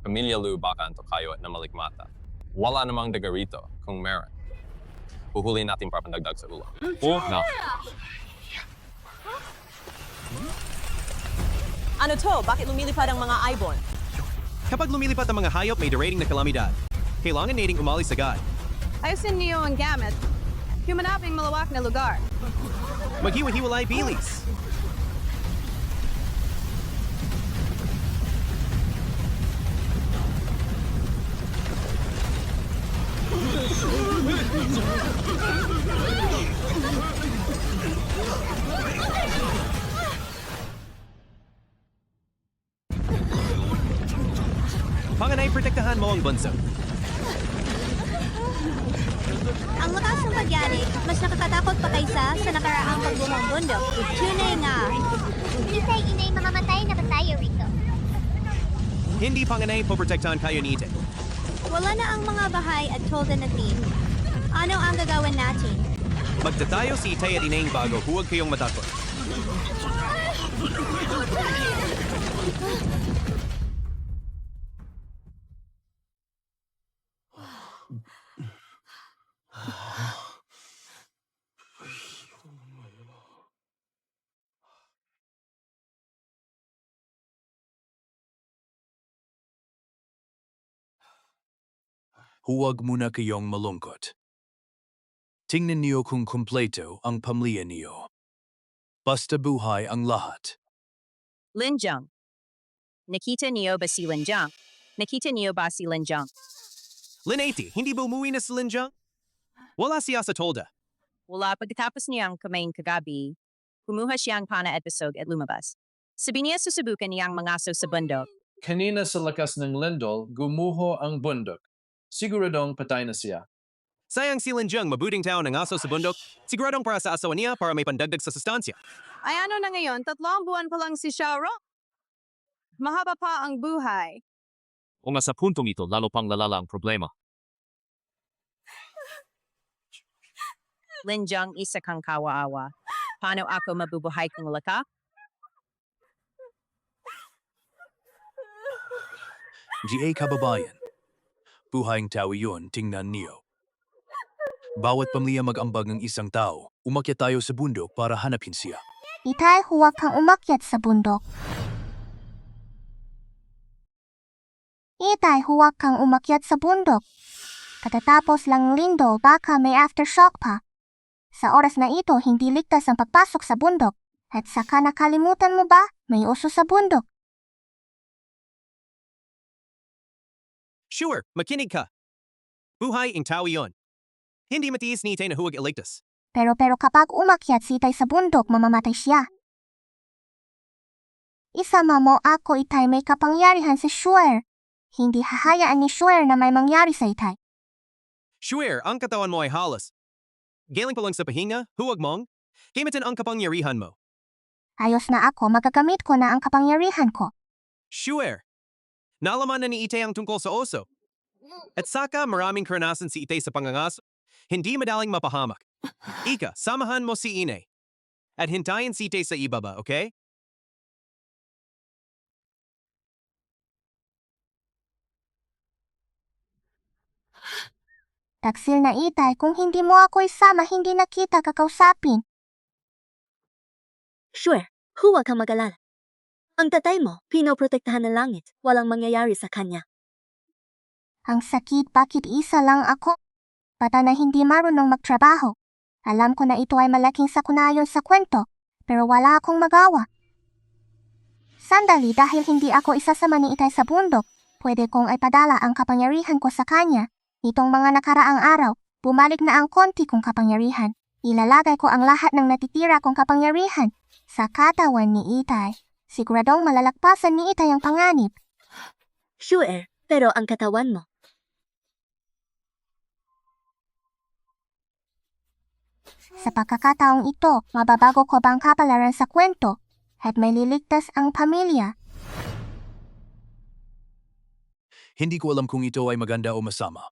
Pamilya Lu, baka anto kayo at namalikmata. Wala namang daga rito kung meron. Huhulihin natin para pandagdag sa ulo. O na. Ano to? Bakit lumilipad ang mga ibon? Kapag lumilipat ang mga hayop, may darating na kalamidad. Kailangan nating umalis agad. Ayusin niyo ang gamit. Humanaping malawak na lugar. Maghiwa-hiwalay bilis. Panganay, protektahan mo ang bunso. Ang lakas ng pagyari, mas nakakatakot pa kaysa sa nakaraang pagbuhong bundok. Tunay nga. Itay inay mamamatay na ba tayo rito? Hindi panganay, poprotektahan kayo ni Itay. Wala na ang mga bahay at tolda na team. Ano ang gagawin natin? Magtatayo si Itay at Inayng bago, huwag kayong matakot. Huwag muna kayong malungkot. Tingnan niyo kung kumpleto ang pamilya niyo. Basta buhay ang lahat. Linjang. Nakita niyo ba si Linjang? Nakita niyo ba si Linjang? Lin-80, hindi ba umuwi na si Linjang? Wala siya sa tolda. Wala pagkatapos niyang kumain kagabi, kumuha siyang pana at basog at lumabas. Sabi niya susubukan niyang mangaso sa bundok. Kanina sa lakas ng lindol, gumuho ang bundok. Siguradong patay na siya. Sayang si Linjang, mabuting tao ng aso sa bundok. Siguradong para sa asawa niya para may pandagdag sa sustansya. Ay ano na ngayon, 3 buwan pa lang si Sharo. Mahaba pa ang buhay. O nga sa puntong ito, lalo pang lalala ang problema. Linjang, isa kang kawa-awa. Paano ako mabubuhay kung wala ka? GA kababayan. Buhayang tao yun, tingnan niyo. Bawat pamilya mag-ambag ng isang tao, umakyat tayo sa bundok para hanapin siya. Itay, huwag kang umakyat sa bundok. Itay, huwag kang umakyat sa bundok. Katatapos lang lindol, baka may aftershock pa. Sa oras na ito, hindi ligtas ang pagpasok sa bundok. At saka nakalimutan mo ba, may uso sa bundok. Sure, makinig ka. Buhay ang tao yon. Hindi matiis ni Itay na huwag iligtas. Pero kapag umakyat si Itay sa bundok, mamamatay siya. Isama mo ako, Itay, may kapangyarihan si Shuer. Hindi hahayaan ni Shuer na may mangyari sa Itay. Sure, ang katawan mo ay halos. Galing pa lang sa pahinga, huwag mong. Gamitin ang kapangyarihan mo. Ayos na ako, magagamit ko na ang kapangyarihan ko. Sure. Nalaman na ni Itay ang tungkol sa oso. At saka maraming karanasan si Itay sa pangangaso. Hindi madaling mapahamak. Ika, samahan mo si Inay. At hintayin si Itay sa ibaba, okay? Taksil na Itay, kung hindi mo ako isama, hindi na kita kakausapin. Sure, huwag kang mag-alala. Ang tatay mo, pinoprotektahan ng langit. Walang mangyayari sa kanya. Ang sakit, bakit isa lang ako? Bata na hindi marunong magtrabaho. Alam ko na ito ay malaking sakunayon sa kwento, pero wala akong magawa. Sandali, dahil hindi ako isasama ni Itay sa bundok, pwede kong ipadala ang kapangyarihan ko sa kanya. Itong mga nakaraang araw, bumalik na ang konti kong kapangyarihan. Ilalagay ko ang lahat ng natitira kong kapangyarihan sa katawan ni Itay. Siguradong malalagpasan ni Itay ang panganib. Sure, pero ang katawan mo. Sa pagkakataong ito, mababago ko bang kapalaran sa kwento at may liligtas ang pamilya? Hindi ko alam kung ito ay maganda o masama.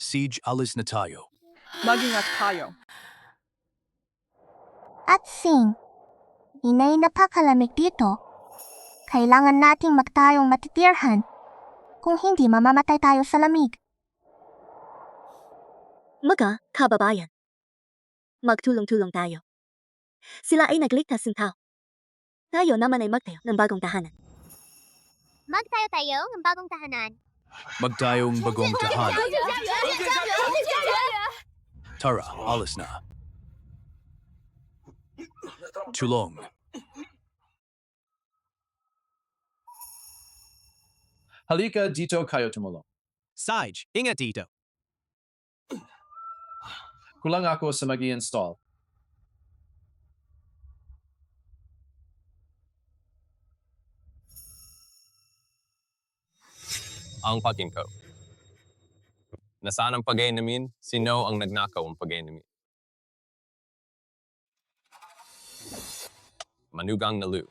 Siege, alis na tayo. Mag-ingat tayo. At Sing, Inay, napakalamig dito. Kailangan nating magtayong matitirhan. Kung hindi, mamamatay tayo sa lamig. Kababayan. Magtulong-tulong tayo. Sila ay nagligtas ng tao. Tayo naman ay magtayo ng bagong tahanan. Magtayo-tayo ng bagong tahanan. Magtayong bagong tahanan. Tara, alis na. Tulong. Halika dito kayo tumulong. Sage, ingat dito. Kulang ako sa mag-i-install. Ang pakinko. Nasaan ang pagay namin? Sino ang nagnakaw ang pagay namin? Manugang nalu.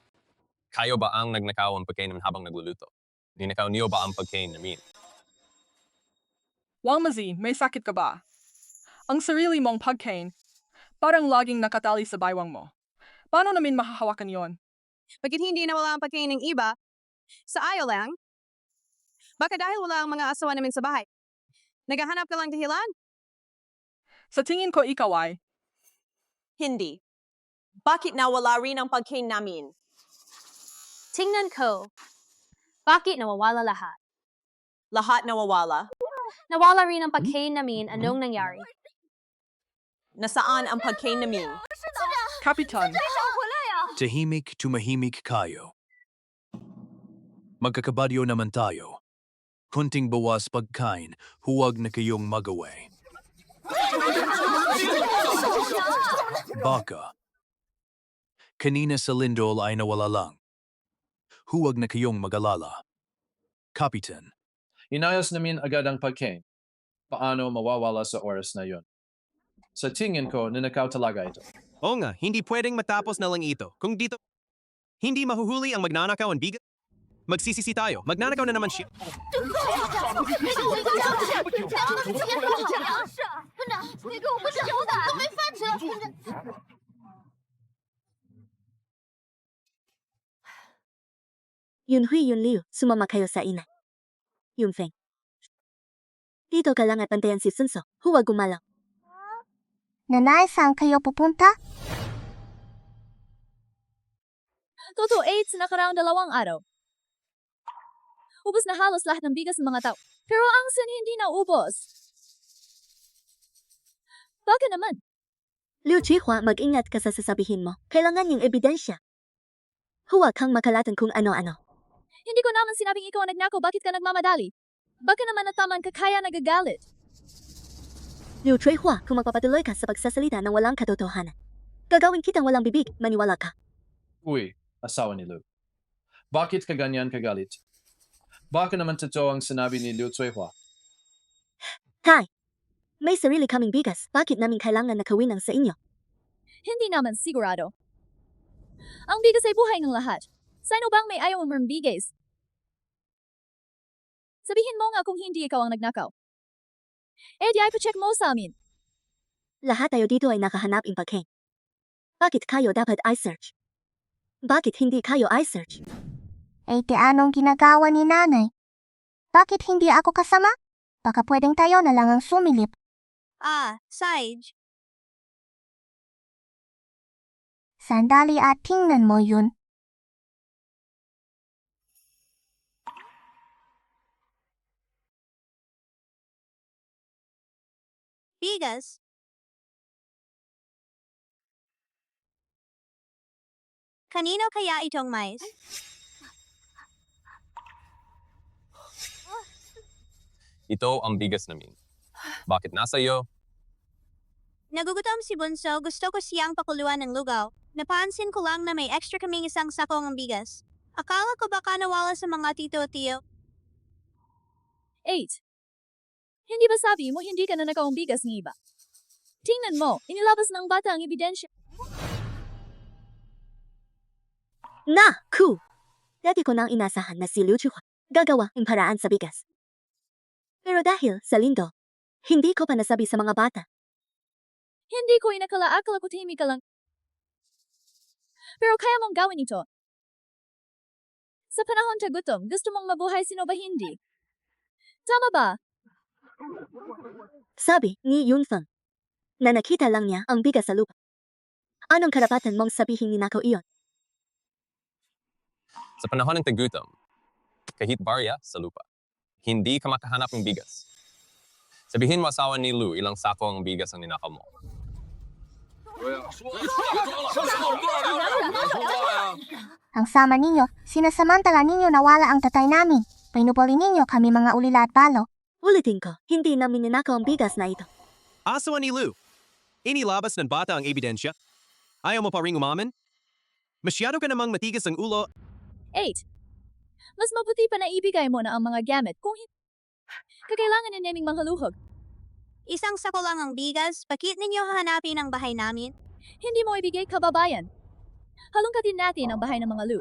Kayo ba ang nagnakaw ang pagkain namin habang nagluluto? Ninakaw niyo ba ang pagkain namin? Wangmazi, may sakit ka ba? Ang sarili mong pagkain, parang laging nakatali sa baywang mo. Paano namin mahahawakan yon? Bakit hindi nawala ang pagkain ng iba? Sa ayaw lang? Baka dahil wala ang mga asawa namin sa bahay. Naghahanap ka lang dahilan? Sa tingin ko ikaw ay, Hindi. Bakit nawala rin ang pagkain namin? Tingnan ko. Bakit nawawala lahat? Lahat nawawala. Nawala rin ang pagkain namin. Anong nangyari? Nasaan ang pagkain namin? Kapitan, Tahimik tumahimik kayo. Magkakabadyo naman tayo. Kunting bawas pagkain, huwag na kayong mag-away. Baka. Kanina sa lindol ay nawala lang. Huwag na kayong mag-alala. Kapitan. Inayos namin agad ang pagkain. Paano mawawala sa oras na yon? Sa tingin ko, ninakaw talaga ito. Oo nga, hindi pwedeng matapos na lang ito. Kung dito, hindi mahuhuli ang magnanakaw ang bigas. Magsisisi tayo. Magnanakaw na naman siya. Yunhui Yunliu, sumama kayo sa ina. Yunfeng. Dito ka lang at bantayan si Sunso. Huwag gumalaw. Nanay, saan kayo pupunta? Toto 8 sa nakaraang 2 araw. Ubos na halos lahat ng bigas ng mga tao. Pero ang sin hindi na ubos. Baka naman. Liu Chihua, mag-ingat ka sa sasabihin mo. Kailangan yung ebidensya. Huwag kang makalatan kung ano-ano. Hindi ko naman sinabing ikaw ang nagnakaw, bakit ka nagmamadali? Baka naman nataman ka kaya nagagalit. Liu Chihua, kung magpapatuloy ka sa pagsasalita ng walang katotohanan, gagawin kitang walang bibig, maniwala ka. Uy, asawa ni Liu. Bakit ka ganyan kagalit? Baka naman totoo ang sinabi ni Liu Cuihua. Tay, may sarili kaming bigas. Bakit namin kailangan nakawin ang sa inyo? Hindi naman sigurado. Ang bigas ay buhay ng lahat. Sino bang may ayaw ng bigas? Sabihin mo nga kung hindi ikaw ang nagnakaw. Eh di ay pa-check mo sa amin. Lahat tayo dito ay nakahanap ng pagkain. Bakit kayo dapat i-search? Bakit hindi kayo i-search? Eh, di anong ginagawa ni nanay? Bakit hindi ako kasama? Baka pwedeng tayo na lang ang sumilip. Sage. Sandali at tingnan mo yun. Bigas. Kanino kaya itong mais? Ito ang bigas namin. Bakit nasa iyo? Nagugutom si Bunso, gusto ko siyang pakuluan ng lugaw. Napansin ko lang na may extra kaming isang sakong ng bigas. Akala ko baka nawala sa mga tito-tiyo. 8. Hindi ba sabi mo hindi ka na nakawang bigas ng iba? Tingnan mo, inilabas ng bata ang ebidensya. Naku! Dati ko nang inasahan na si Liu Chihua gagawa ng paraan sa bigas. Pero dahil sa lindo, hindi ko pa nasabi sa mga bata. Hindi ko inakala-akala ko tahimik ka lang. Pero kaya mong gawin ito. Sa panahon sa gutom, gusto mong mabuhay, sino ba hindi? Tama ba? Sabi ni Yunfeng na nakita lang niya ang bigas sa lupa. Anong karapatan mong sabihin ninakaw iyon? Sa panahon ng tagutom, kahit barya sa lupa. Hindi ka makahanap ng bigas. Sabihin mo asawa ni Lou ilang sako ang bigas ang ninakaw mo. Ang sama ninyo, sinasamantala ninyo na wala ang tatay namin. Pinupuli ninyo kami mga ulila at balo. Ulitin ko, hindi namin ninakaw ang bigas na ito. Asawa ni Lou. Inilabas ng bata ang ebidensya. Ayaw mo pa ring umamin? Masyado ka namang matigas ang ulo. 8. Mas mabuti pa na ibigay mo na ang mga gamit kung hindi. Kakailangan na naming manghaluhog. Isang sako lang ang bigas, bakit ninyo hahanapin ang bahay namin? Hindi mo ibigay kababayan. Halongkatin natin ang bahay ng mga Lu.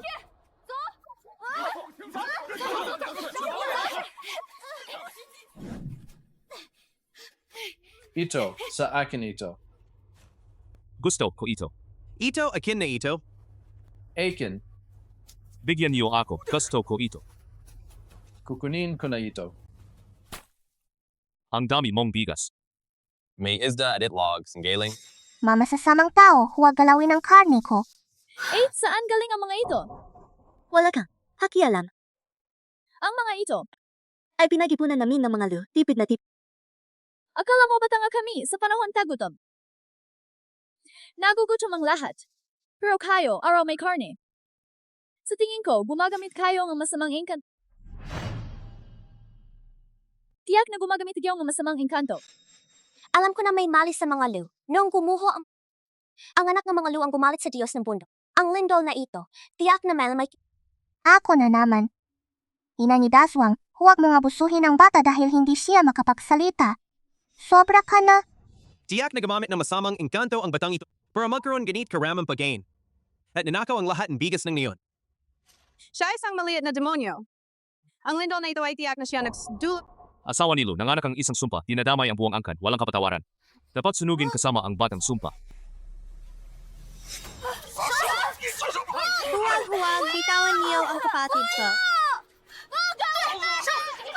Ito, sa akin ito. Gusto ko ito. Ito, akin na ito. Akin, Bigyan niyo ako. Gusto ko ito. kukunin ko na ito. Ang dami mong bigas. May isda at itlogs ng galing. Mamasasamang tao, huwag galawin ang karne ko. 8. Saan galing ang mga ito? Wala kang hakialam. Ang mga ito. Ay pinagipunan namin ng mga Lu, tipid na tip. Akala mo ba tanga kami sa panahon tagutom? Nagugutom ang lahat. Pero kayo, araw may karne. Sa tingin ko, gumagamit kayo ng masamang engkanto. Tiyak na gumagamit kayo ng masamang engkanto. Alam ko na may mali sa mga Lu. Noong gumuho ang anak ng mga Lu ang gumalit sa Diyos ng bundok. Ang lindol na ito, tiyak na may Ako na naman. Ina ni Daswang, huwag mong abusuhin ang bata dahil hindi siya makapagsalita. Sobra ka na. Tiyak na gumamit ng masamang engkanto ang batang ito para magkaroon ganit karamang pagkain. At ninakaw ang lahat ng bigas ng niyon. Siya ay isang maliit na demonyo. Ang lindol na ito ay tiyak na siya nagdulot. Asawa ni Lu, nanganak ang isang sumpa, dinadamay ang buwang angkan, walang kapatawaran. Dapat sunugin kasama ang batang sumpa. Huwag, bitawan niyo ang kapatid ko.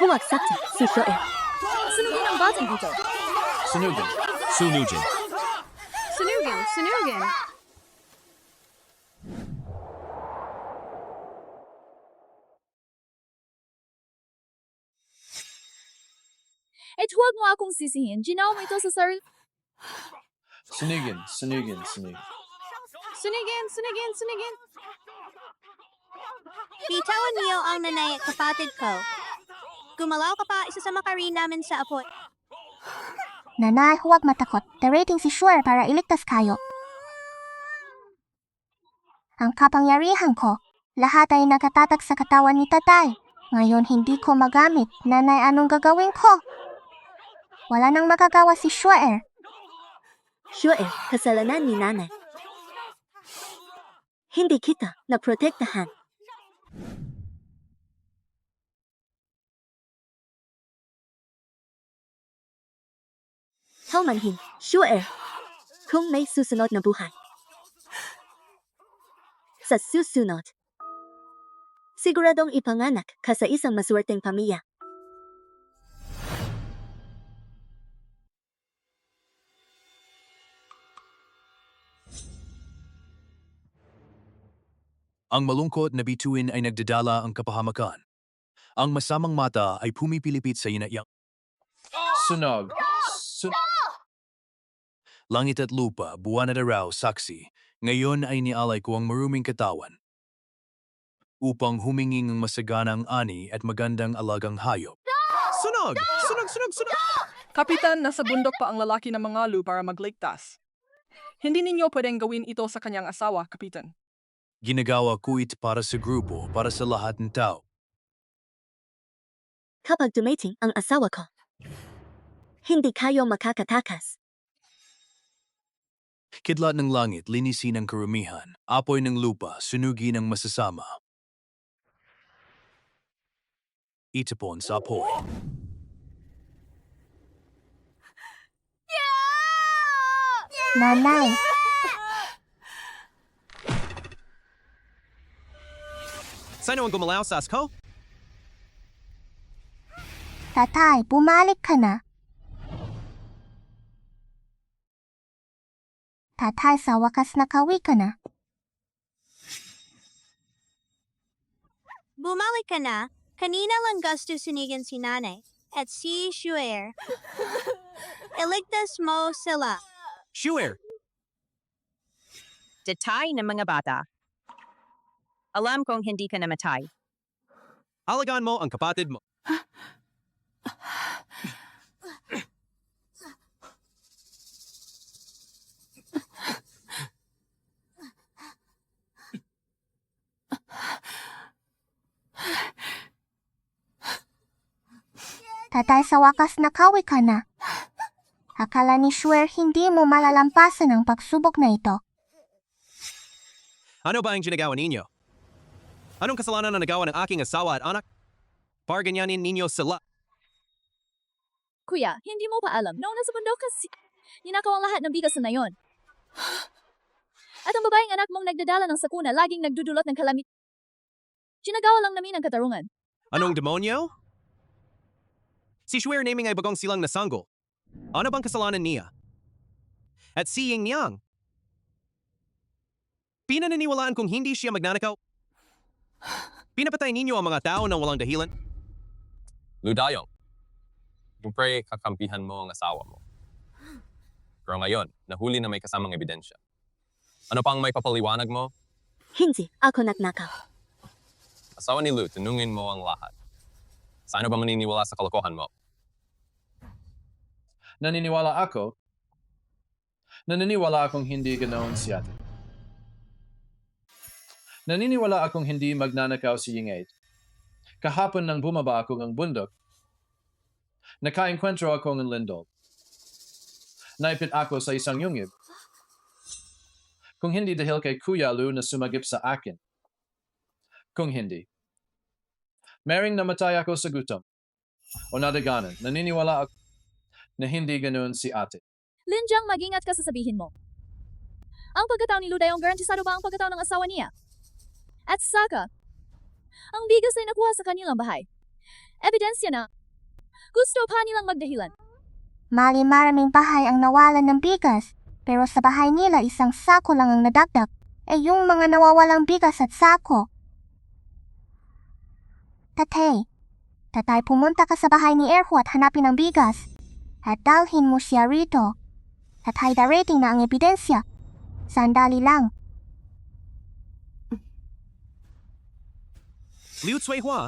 Huwag sakta, si Shoel. Sunugin ang batang ito. Sunugin. Sunugin. Sunugin. At huwag mo akong sisihin, ginawa mo ito sa sarili. Sunugin. Sunugin. Bitawan niyo ang nanay at kapatid ko. Gumalaw ka pa, isasama ka rin namin sa apoy. Nanay, huwag matakot. Darating si Shuer para iligtas kayo. Ang kapangyarihan ko, lahat ay nakatatag sa katawan ni tatay. Ngayon hindi ko magamit. Nanay, anong gagawin ko? Wala nang magagawa si Shuer. Shoel, kasalanan ni nanay. Hindi kita naprotektahan. Paumanhin, Shoel, kung may susunod na buhay. Sa susunod, siguradong ipanganak ka sa isang maswerteng pamilya. Ang malungkot na bituin ay nagdadala ang kapahamakan. Ang masamang mata ay pumipilipit sa inayang. Sunog. Langit at lupa, buwan at araw, saksi. Ngayon ay nialay ko ang maruming katawan upang huminging ng masaganang ani at magandang alagang hayop. Sunog! Kapitan, nasa bundok pa ang lalaki ng mga Lu para magligtas. Hindi ninyo pwedeng gawin ito sa kanyang asawa, Kapitan. Ginagawa ko ito para sa grupo, para sa lahat ng tao. Kapag dumating ang asawa ko, hindi kayo makakatakas. Kidlat ng langit, linisin ang karumihan. Apoy ng lupa, sunugin ang masasama. Itapon sa apoy. Nanay, Sino ang gumalaw sa asko? tatay, bumalik ka na. Tatay, sa wakas nakawi ka na. Bumalik ka na. Kanina lang gusto sinigin si nanay at si Shuer. Iligtas mo sila. Shuer! Detay ng mga bata. Alam kong hindi ka namatay. Alagaan mo ang kapatid mo. Tatay, sa wakas nakawi ka na. Akala ni Shuer hindi mo malalampasan ang pagsubok na ito. Ano ba ang ginagawa ninyo? Anong kasalanan na nagawa ng aking asawa at anak? Parganyanin ninyo sila. Kuya, hindi mo pa alam. Noong nasa bundok kasi, ninakaw ang lahat ng bigas na yon. At ang babaeng anak mong nagdadala ng sakuna laging nagdudulot ng kalamit. Ginagawa lang namin ang katarungan. Anong demonyo? Si Shuer naming ay bagong silang nasanggol. Ano bang kasalanan niya? At si Ying Yang? Pinaniniwalaan kung hindi siya magnanakaw? Pinapatay ninyo ang mga tao ng walang dahilan? Ludayong, siyempre kakampihan mo ang asawa mo. Pero ngayon, nahuli na may kasamang ebidensya. Ano pang may papaliwanag mo? Hindi ako nagnakaw. Asawa ni Lu, tanungin mo ang lahat. Saan ba maniniwala sa kalokohan mo? Naniniwala akong hindi ganoon si ate. Naniniwala akong hindi magnanakaw si Ying-8. Kahapon nang bumaba ako ng bundok, nakaengkwentro ako ng lindol. Naipit ako sa isang yungib. Kung hindi dahil kay Kuya Lu na sumagip sa akin. Kung hindi, maring namatay ako sa gutom. O nadaganan, naniniwala ako na hindi ganoon si ate. Linjang, mag-ingat ka sa sabihin mo. Ang pagkatao ni Ludayong garantisado ba ang pagkatao ng asawa niya? At saka, ang bigas ay nakuha sa kanilang bahay. Ebidensya na. Gusto pa nilang magdahilan. Maraming bahay ang nawalan ng bigas, pero sa bahay nila isang sako lang ang nadagdag. Yung mga nawawalang bigas at sako. Tatay, pumunta ka sa bahay ni Erhu at hanapin ang bigas. At dalhin mo siya rito. Tatay, darating na ang ebidensya. Sandali lang. Liu Cuihua?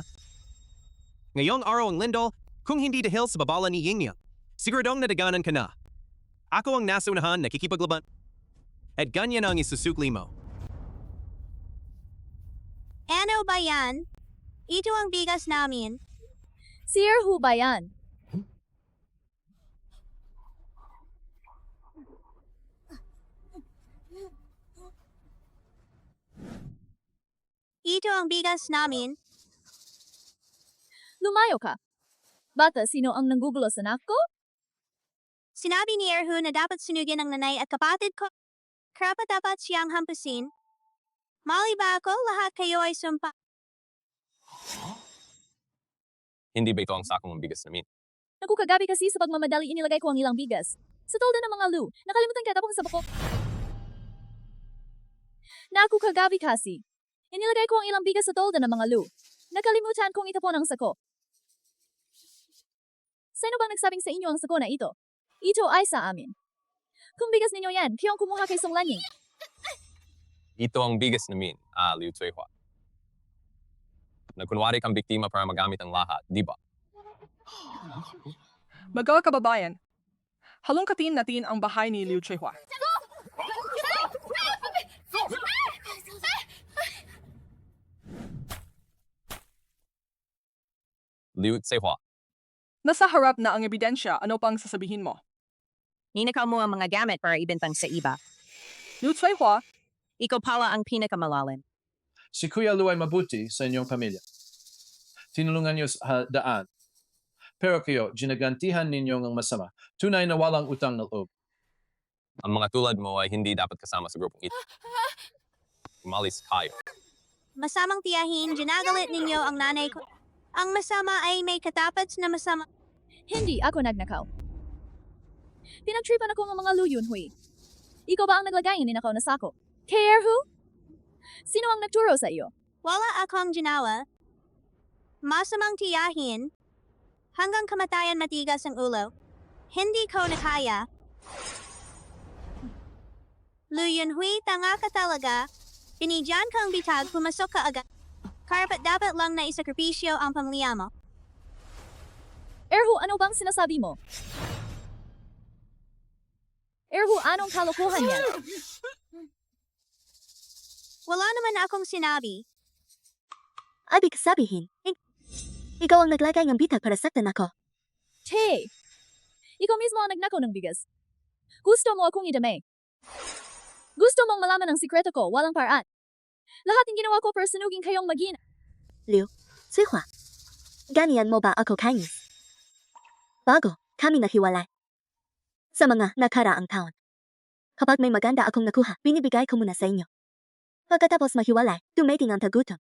Ngayong araw ang lindol, kung hindi dahil sa babala ni Ying Yang, siguradong nadaganan ka na. Ako ang nasa unahan nakikipaglaban. At ganyan ang isusukli mo. Ano ba yan? Ito ang bigas namin. Si Erhu ba yan? Ito ang bigas namin. Lumayo ka. Bata, sino ang nanggugulo sa anak ko? Sinabi ni Erhu na dapat sunugin ang nanay at kapatid ko. Karapat dapat siyang hampasin. Mali ba ako? Lahat kayo ay sumpa. Hindi ba ito ang sakong ng bigas namin? Nagkukagabi kasi sa pagmamadali inilagay ko ang ilang bigas. Sa tolda ng mga Lu, nakalimutan ka tapos sa bako. Nakukagabi kasi. Inilagay ko ang ilang bigas sa tolda ng mga Lu. Nakalimutan kong itapon ang sako. Sino bang nagsabing sa inyo ang sako na ito? Ito ay sa amin. Kung bigas ninyo yan, kayong kumuha kay Song Lanying. Ito ang bigas namin, Liu Cuihua. Nagkunwari kang biktima para magamit ang lahat, di ba? Mga kababayan, halongkatin natin ang bahay ni Liu Cuihua. Liu Cuihua, Nasa harap na ang ebidensya, ano pang sasabihin mo? Ninakaw mo ang mga gamit para ibentang sa iba. Liu Cuihua, Ikaw pala ang pinakamalalim. Si Kuya Lu ay mabuti sa inyong pamilya. Tinulungan niyo sa daan. Pero kayo, ginagantihan ninyo ng masama. Tunay na walang utang na loob. ang mga tulad mo ay hindi dapat kasama sa grupong ito. Umalis kayo. Masamang tiyahin, ginagalit ninyo ang nanay ko. Ang masama ay may katapat na masama. Hindi ako nagnakaw. Pinagtripan ako ng mga Lu Yunhui. Ikaw ba ang naglagay ng ninakaw na sako? Kay Erhu? Sino ang nagturo sa iyo? Wala akong ginawa. Masamang tiyahin. Hanggang kamatayan matigas ang ulo. Hindi ko na kaya. Lu Yunhui, tanga ka talaga. Binigyan kang bitag, pumasok ka agad. Karapat dapat lang na isakripisyo ang pamilya mo. Erhu, ano bang sinasabi mo? Erhu, anong kalokohan yan? Wala naman akong sinabi. Ibig sabihin, ikaw ang naglagay ng bitag para saktan ako. Che! Ikaw mismo ang nagnakaw ng bigas. Gusto mo akong idamay. Gusto mong malaman ang sikreto ko, walang paraan. Lahat ng ginawa ko para sunugin kayong magina. Liu, Suihua, ganyan mo ba ako kainis? Bago kami nahiwalay. Sa mga nakaraang taon. Kapag may maganda akong nakuha, binibigay ko muna sa inyo. Pagkatapos mahiwalay, dumating ang tagutom.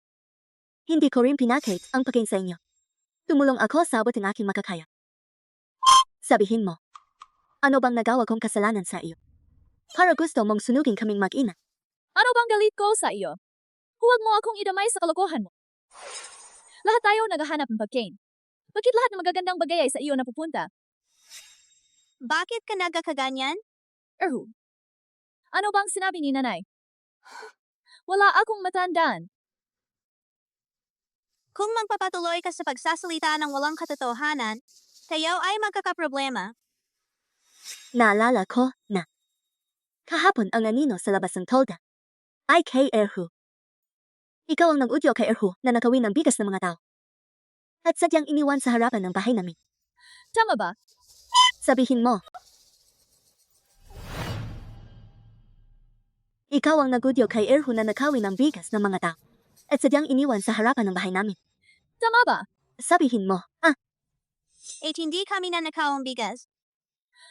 Hindi ko rin pinakait ang pagkain sa inyo. Tumulong ako sa abot ng aking makakaya. Sabihin mo, ano bang nagawa kong kasalanan sa iyo? Para gusto mong sunugin kaming mag-ina. Ano bang galit ko sa iyo? Huwag mo akong idamay sa kalokohan mo. Lahat tayo naghahanap ng pagkain. Bakit lahat ng magagandang bagay ay sa iyo napupunta? Bakit ka nagkakaganyan? Erhu, ano bang sinabi ni nanay? Wala akong matandaan. Kung magpapatuloy ka sa pagsasalita ng walang katotohanan, kayo ay magkakaproblema. Naalala ko na kahapon ang anino sa labas ng tolda ay kay Erhu. Ikaw ang nag-udyo kay Erhu na nakawin ng bigas ng mga tao. At sadyang iniwan sa harapan ng bahay namin. Tama ba? Sabihin mo. Ikaw ang nag-udyo kay Erhu na nakawin ng bigas ng mga tao. At sadyang iniwan sa harapan ng bahay namin. Tama ba? Sabihin mo, Hindi kami nanakaw ang bigas.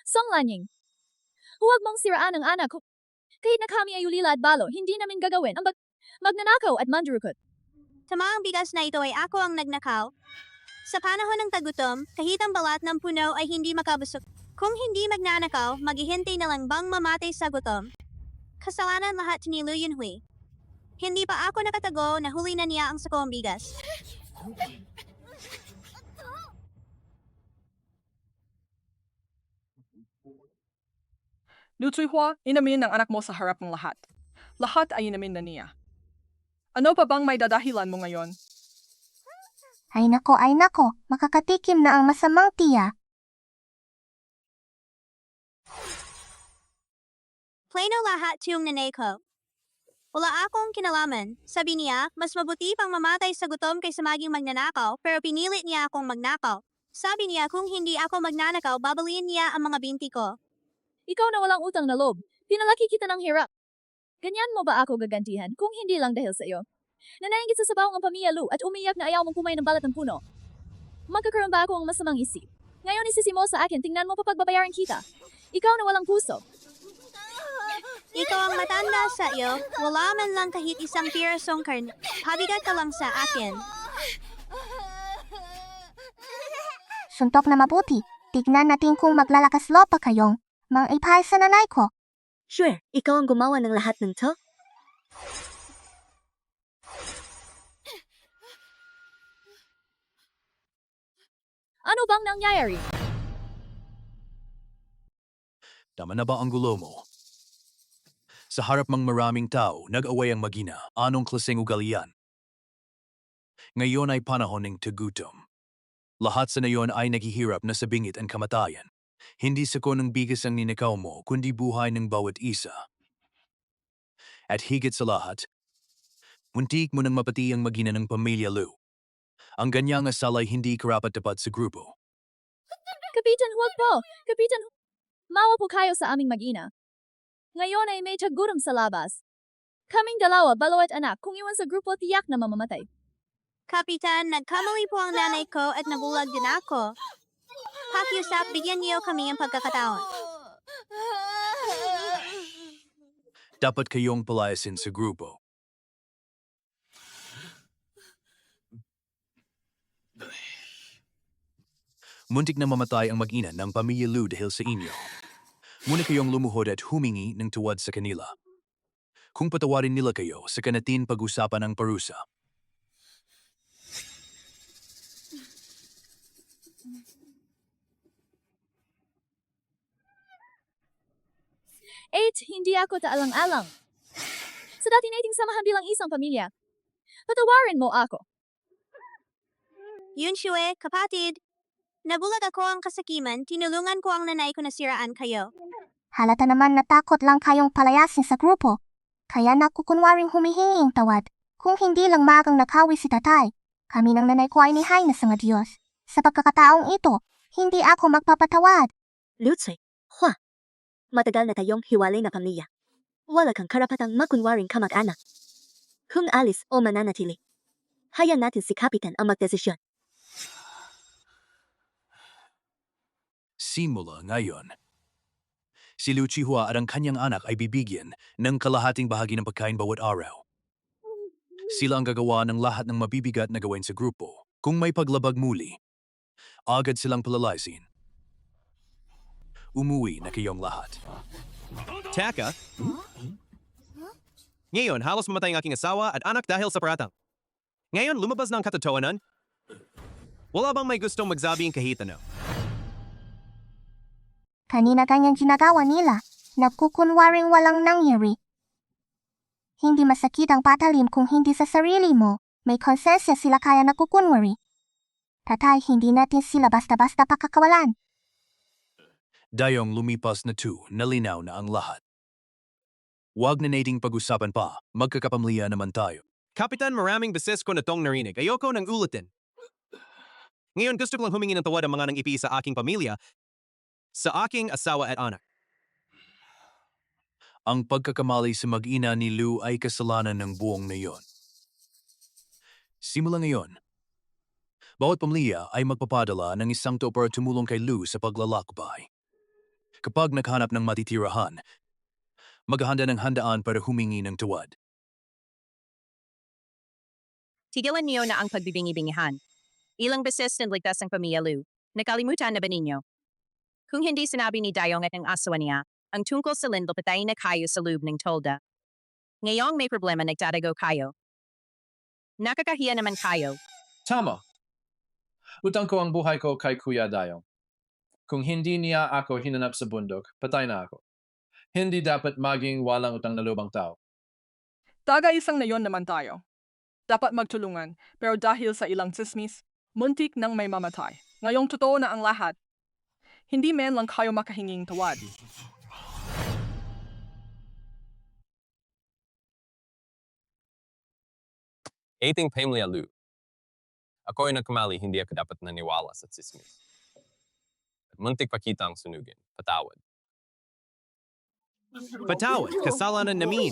Song Lanying, huwag mong siraan ang anak ko. Kahit na kami ay ulila at balo, hindi namin gagawin ang magnanakaw at mandurukot. Tama ang bigas na ito ay ako ang nagnakaw. Sa panahon ng tagutom, kahit ang balat ng puno ay hindi makabusok. Kung hindi magnanakaw, maghihintay na lang bang mamatay sa gutom. Kasalanan lahat ni Lu Yunhui. Hindi pa ako nakatago na huli na niya ang sakong bigas. Lu Suihua, inamin ng anak mo sa harap ng lahat. Lahat ay inamin na niya. Ano pa bang may dadahilan mo ngayon? Ay nako, makakatikim na ang masamang tiya. Plano lahat yung nanay ko. Wala akong kinalaman. Sabi niya, mas mabuti pang mamatay sa gutom kaysa maging magnanakaw, pero pinilit niya akong magnakaw. Sabi niya kung hindi ako magnanakaw, babaliin niya ang mga binti ko. Ikaw na walang utang na loob. Pinalaki kita ng hirap. Ganyan mo ba ako gagantihan kung hindi lang dahil sa iyo? Nanaingit sa sabaw ang pamilya Lu at umiyak na ayaw mong kumain ng balat ng puno. Magkakaroon ba ako ng masamang isip? Ngayon isisi mo sa akin, tingnan mo pa pagbabayaran kita. Ikaw na walang puso. Ikaw ang matanda sa iyo, wala man lang kahit isang pirasong karne. Pabigat ka lang sa akin. Suntok na mabuti. Tignan natin kung maglalakas loob pa kayong mang-ipahal sa nanay ko. Sure, ikaw ang gumawa ng lahat ng to? Ano bang nangyayari? Tama na ba ang gulo mo? Sa harap ng maraming tao, nag-away ang magina. Anong klaseng ugalian? Ngayon ay panahon ng tagutom. Lahat sa nayon ay naghihirap na sa bingit ang kamatayan. Hindi sako ng bigas ang ninakaw mo, kundi buhay ng bawat isa. At higit sa lahat, muntik mo nang mapati ang magina ng pamilya Lu. Ang ganyang asal ay hindi karapat-dapat sa grupo. Kapitan, huwag po! Kapitan, mawa po kayo sa aming mag-ina. Ngayon ay may tagutom sa labas. Kaming dalawa, balo at anak, kung iwan sa grupo, tiyak na mamamatay. Kapitan, nagkamali po ang nanay ko at nabulag din ako. Pakiusap, bigyan niyo kami ang pagkakataon. Dapat kayong palayasin sa grupo. Muntik na mamatay ang mag-ina ng pamilya Lu dahil sa inyo. Muna kayong lumuhod at humingi ng tuwad sa kanila. Kung patawarin nila kayo, saka natin pag-usapan ang parusa. Hindi ako taalang-alang. Sa dati nating samahan bilang isang pamilya. Patawarin mo ako. Yun Shue, kapatid. Nagulat ako ang kasakiman, tinulungan ko ang nanay ko na siraan kayo. Halata naman natakot lang kayong palayasin sa grupo. Kaya nakukunwaring humihinging tawad. Kung hindi lang magang nakawi si tatay, kami ng nanay ko ay nihay na sa nga Diyos. Sa pagkakataong ito, hindi ako magpapatawad. Lutsay, Hua. Matagal na tayong hiwalay na pamilya. Wala kang karapatang makunwaring kamag-anak. Kung alis o mananatili, hayaan natin si Kapitan ang magdesisyon. Simula ngayon, si Liu Chihua at ang kanyang anak ay bibigyan ng kalahating bahagi ng pagkain bawat araw. Sila ang gagawa ng lahat ng mabibigat na gawin sa grupo. Kung may paglabag muli, agad silang palalasin. Umuwi na kayong lahat. Teka? Ngayon, halos mamatay ang aking asawa at anak dahil sa paratang. Ngayon, lumabas na ang katotohanan? Wala bang may gustong magsabi ang kahit ano? Kanina ganyang ginagawa nila, nagkukunwaring walang nangyari. Hindi masakit ang patalim kung hindi sa sarili mo, may konsensya sila kaya nagkukunwari. Tatay, hindi natin sila basta-basta pakakawalan. Dayong lumipas na 2, nalinaw na ang lahat. Huwag na nating pag-usapan pa, magkakapamilya naman tayo. Kapitan, maraming beses ko na tong narinig. Ayoko nang ulitin. Ngayon, gusto ko lang humingi ng tawad ang mga nang ipi sa aking pamilya, sa aking asawa at anak. Ang pagkakamali sa mag-ina ni Liu ay kasalanan ng buong nayon. Simula ngayon, bawat pamilya ay magpapadala ng isang tao para tumulong kay Liu sa paglalakbay. Kapag naghanap ng matitirahan, maghahanda ng handaan para humingi ng tawad. Tigilan niyo na ang pagbibingi-bingihan. Ilang beses naligtas ang pamilya Liu. Nakalimutan na ba ninyo? Kung hindi sinabi ni Dayong at ang asawa niya, ang tungkol sa Lindl patayin na kayo sa loob ng tolda. Ngayong may problema nagdadago kayo. Nakakahiya naman kayo. Tama. Utang ko ang buhay ko kay Kuya Dayong. Kung hindi niya ako hinanap sa bundok, patay na ako. Hindi dapat maging walang utang na lubang tao. Taga-isang nayon naman tayo. Dapat magtulungan, pero dahil sa ilang tsismis, muntik nang may mamatay. Ngayong totoo na ang lahat, hindi men lang kayo makahinging tawad. Ating pamilya Liu. Ako ay nagkamali, hindi ako dapat naniwala sa tsismis. At muntik pa kita ang sunugin. Patawad. Patawad, kasalanan namin.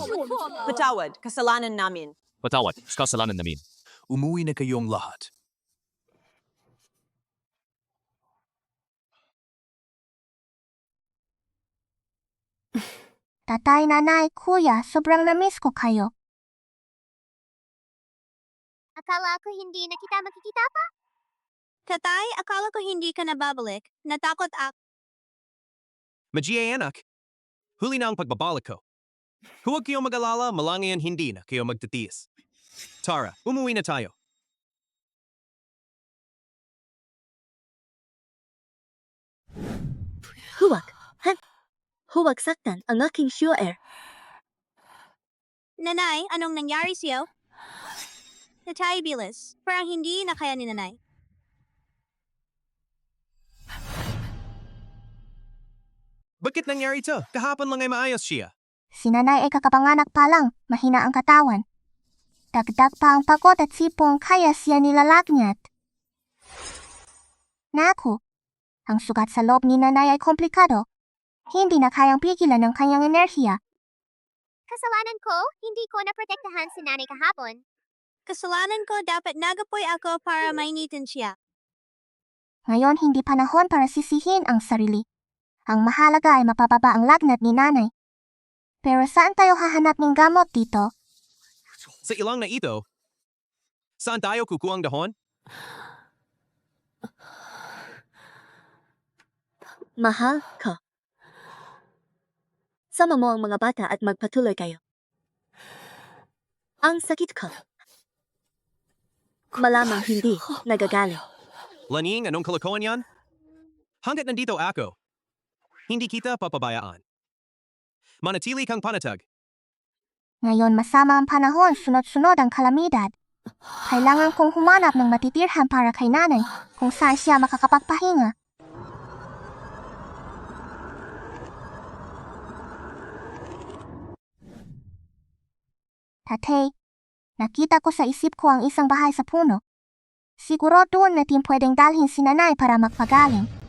Patawad, kasalanan namin. Patawad, kasalanan namin. Umuwi na kayong lahat. Tatay, nanay, kuya, sobrang na-miss ko kayo. Akala ko hindi na kita makikita pa. Tatay, akala ko hindi ka nababalik. Natakot ako. Magia anak, huli na ang pagbabalik ko. Huwag kayong mag-alala, malangayan hindi na kayo magtitiis. Tara, umuwi na tayo. Huwag saktan ang aking sure. Nanay, anong nangyari sa'yo? Tatay, bilis. Parang hindi na kaya ni nanay. Bakit nangyari ito? Kahapon lang ay maayos siya. Si nanay ay kakapanganak pa lang, mahina ang katawan. Dagdag pa ang pagod at sipong kaya siya nilalagnat. Naku, ang sugat sa loob ni nanay ay komplikado. Hindi na kayang pigilan ng kanyang enerhiya. Kasalanan ko, hindi ko naprotektahan si nanay kahapon. Kasalanan ko, dapat nagapoy ako para mainitin siya. Ngayon hindi panahon para sisihin ang sarili. Ang mahalaga ay mapababa ang lagnat ni nanay. Pero saan tayo hahanap ng gamot dito? Sa ilang na ito, saan tayo kukuha ang dahon? Mahal ko. Sama mo ang mga bata at magpatuloy kayo. Ang sakit ko. Malamang hindi nagagaling. Laning, anong kalokohan yan? Hanggat nandito ako, hindi kita papabayaan. Manatili kang panatag. Ngayon masama ang panahon, sunod-sunod ang kalamidad. Kailangan kong humanap ng matitirhan para kay nanay kung saan siya makakapagpahinga. Tatay, nakita ko sa isip ko ang isang bahay sa puno. Siguro doon natin pwedeng dalhin si nanay para magpagaling.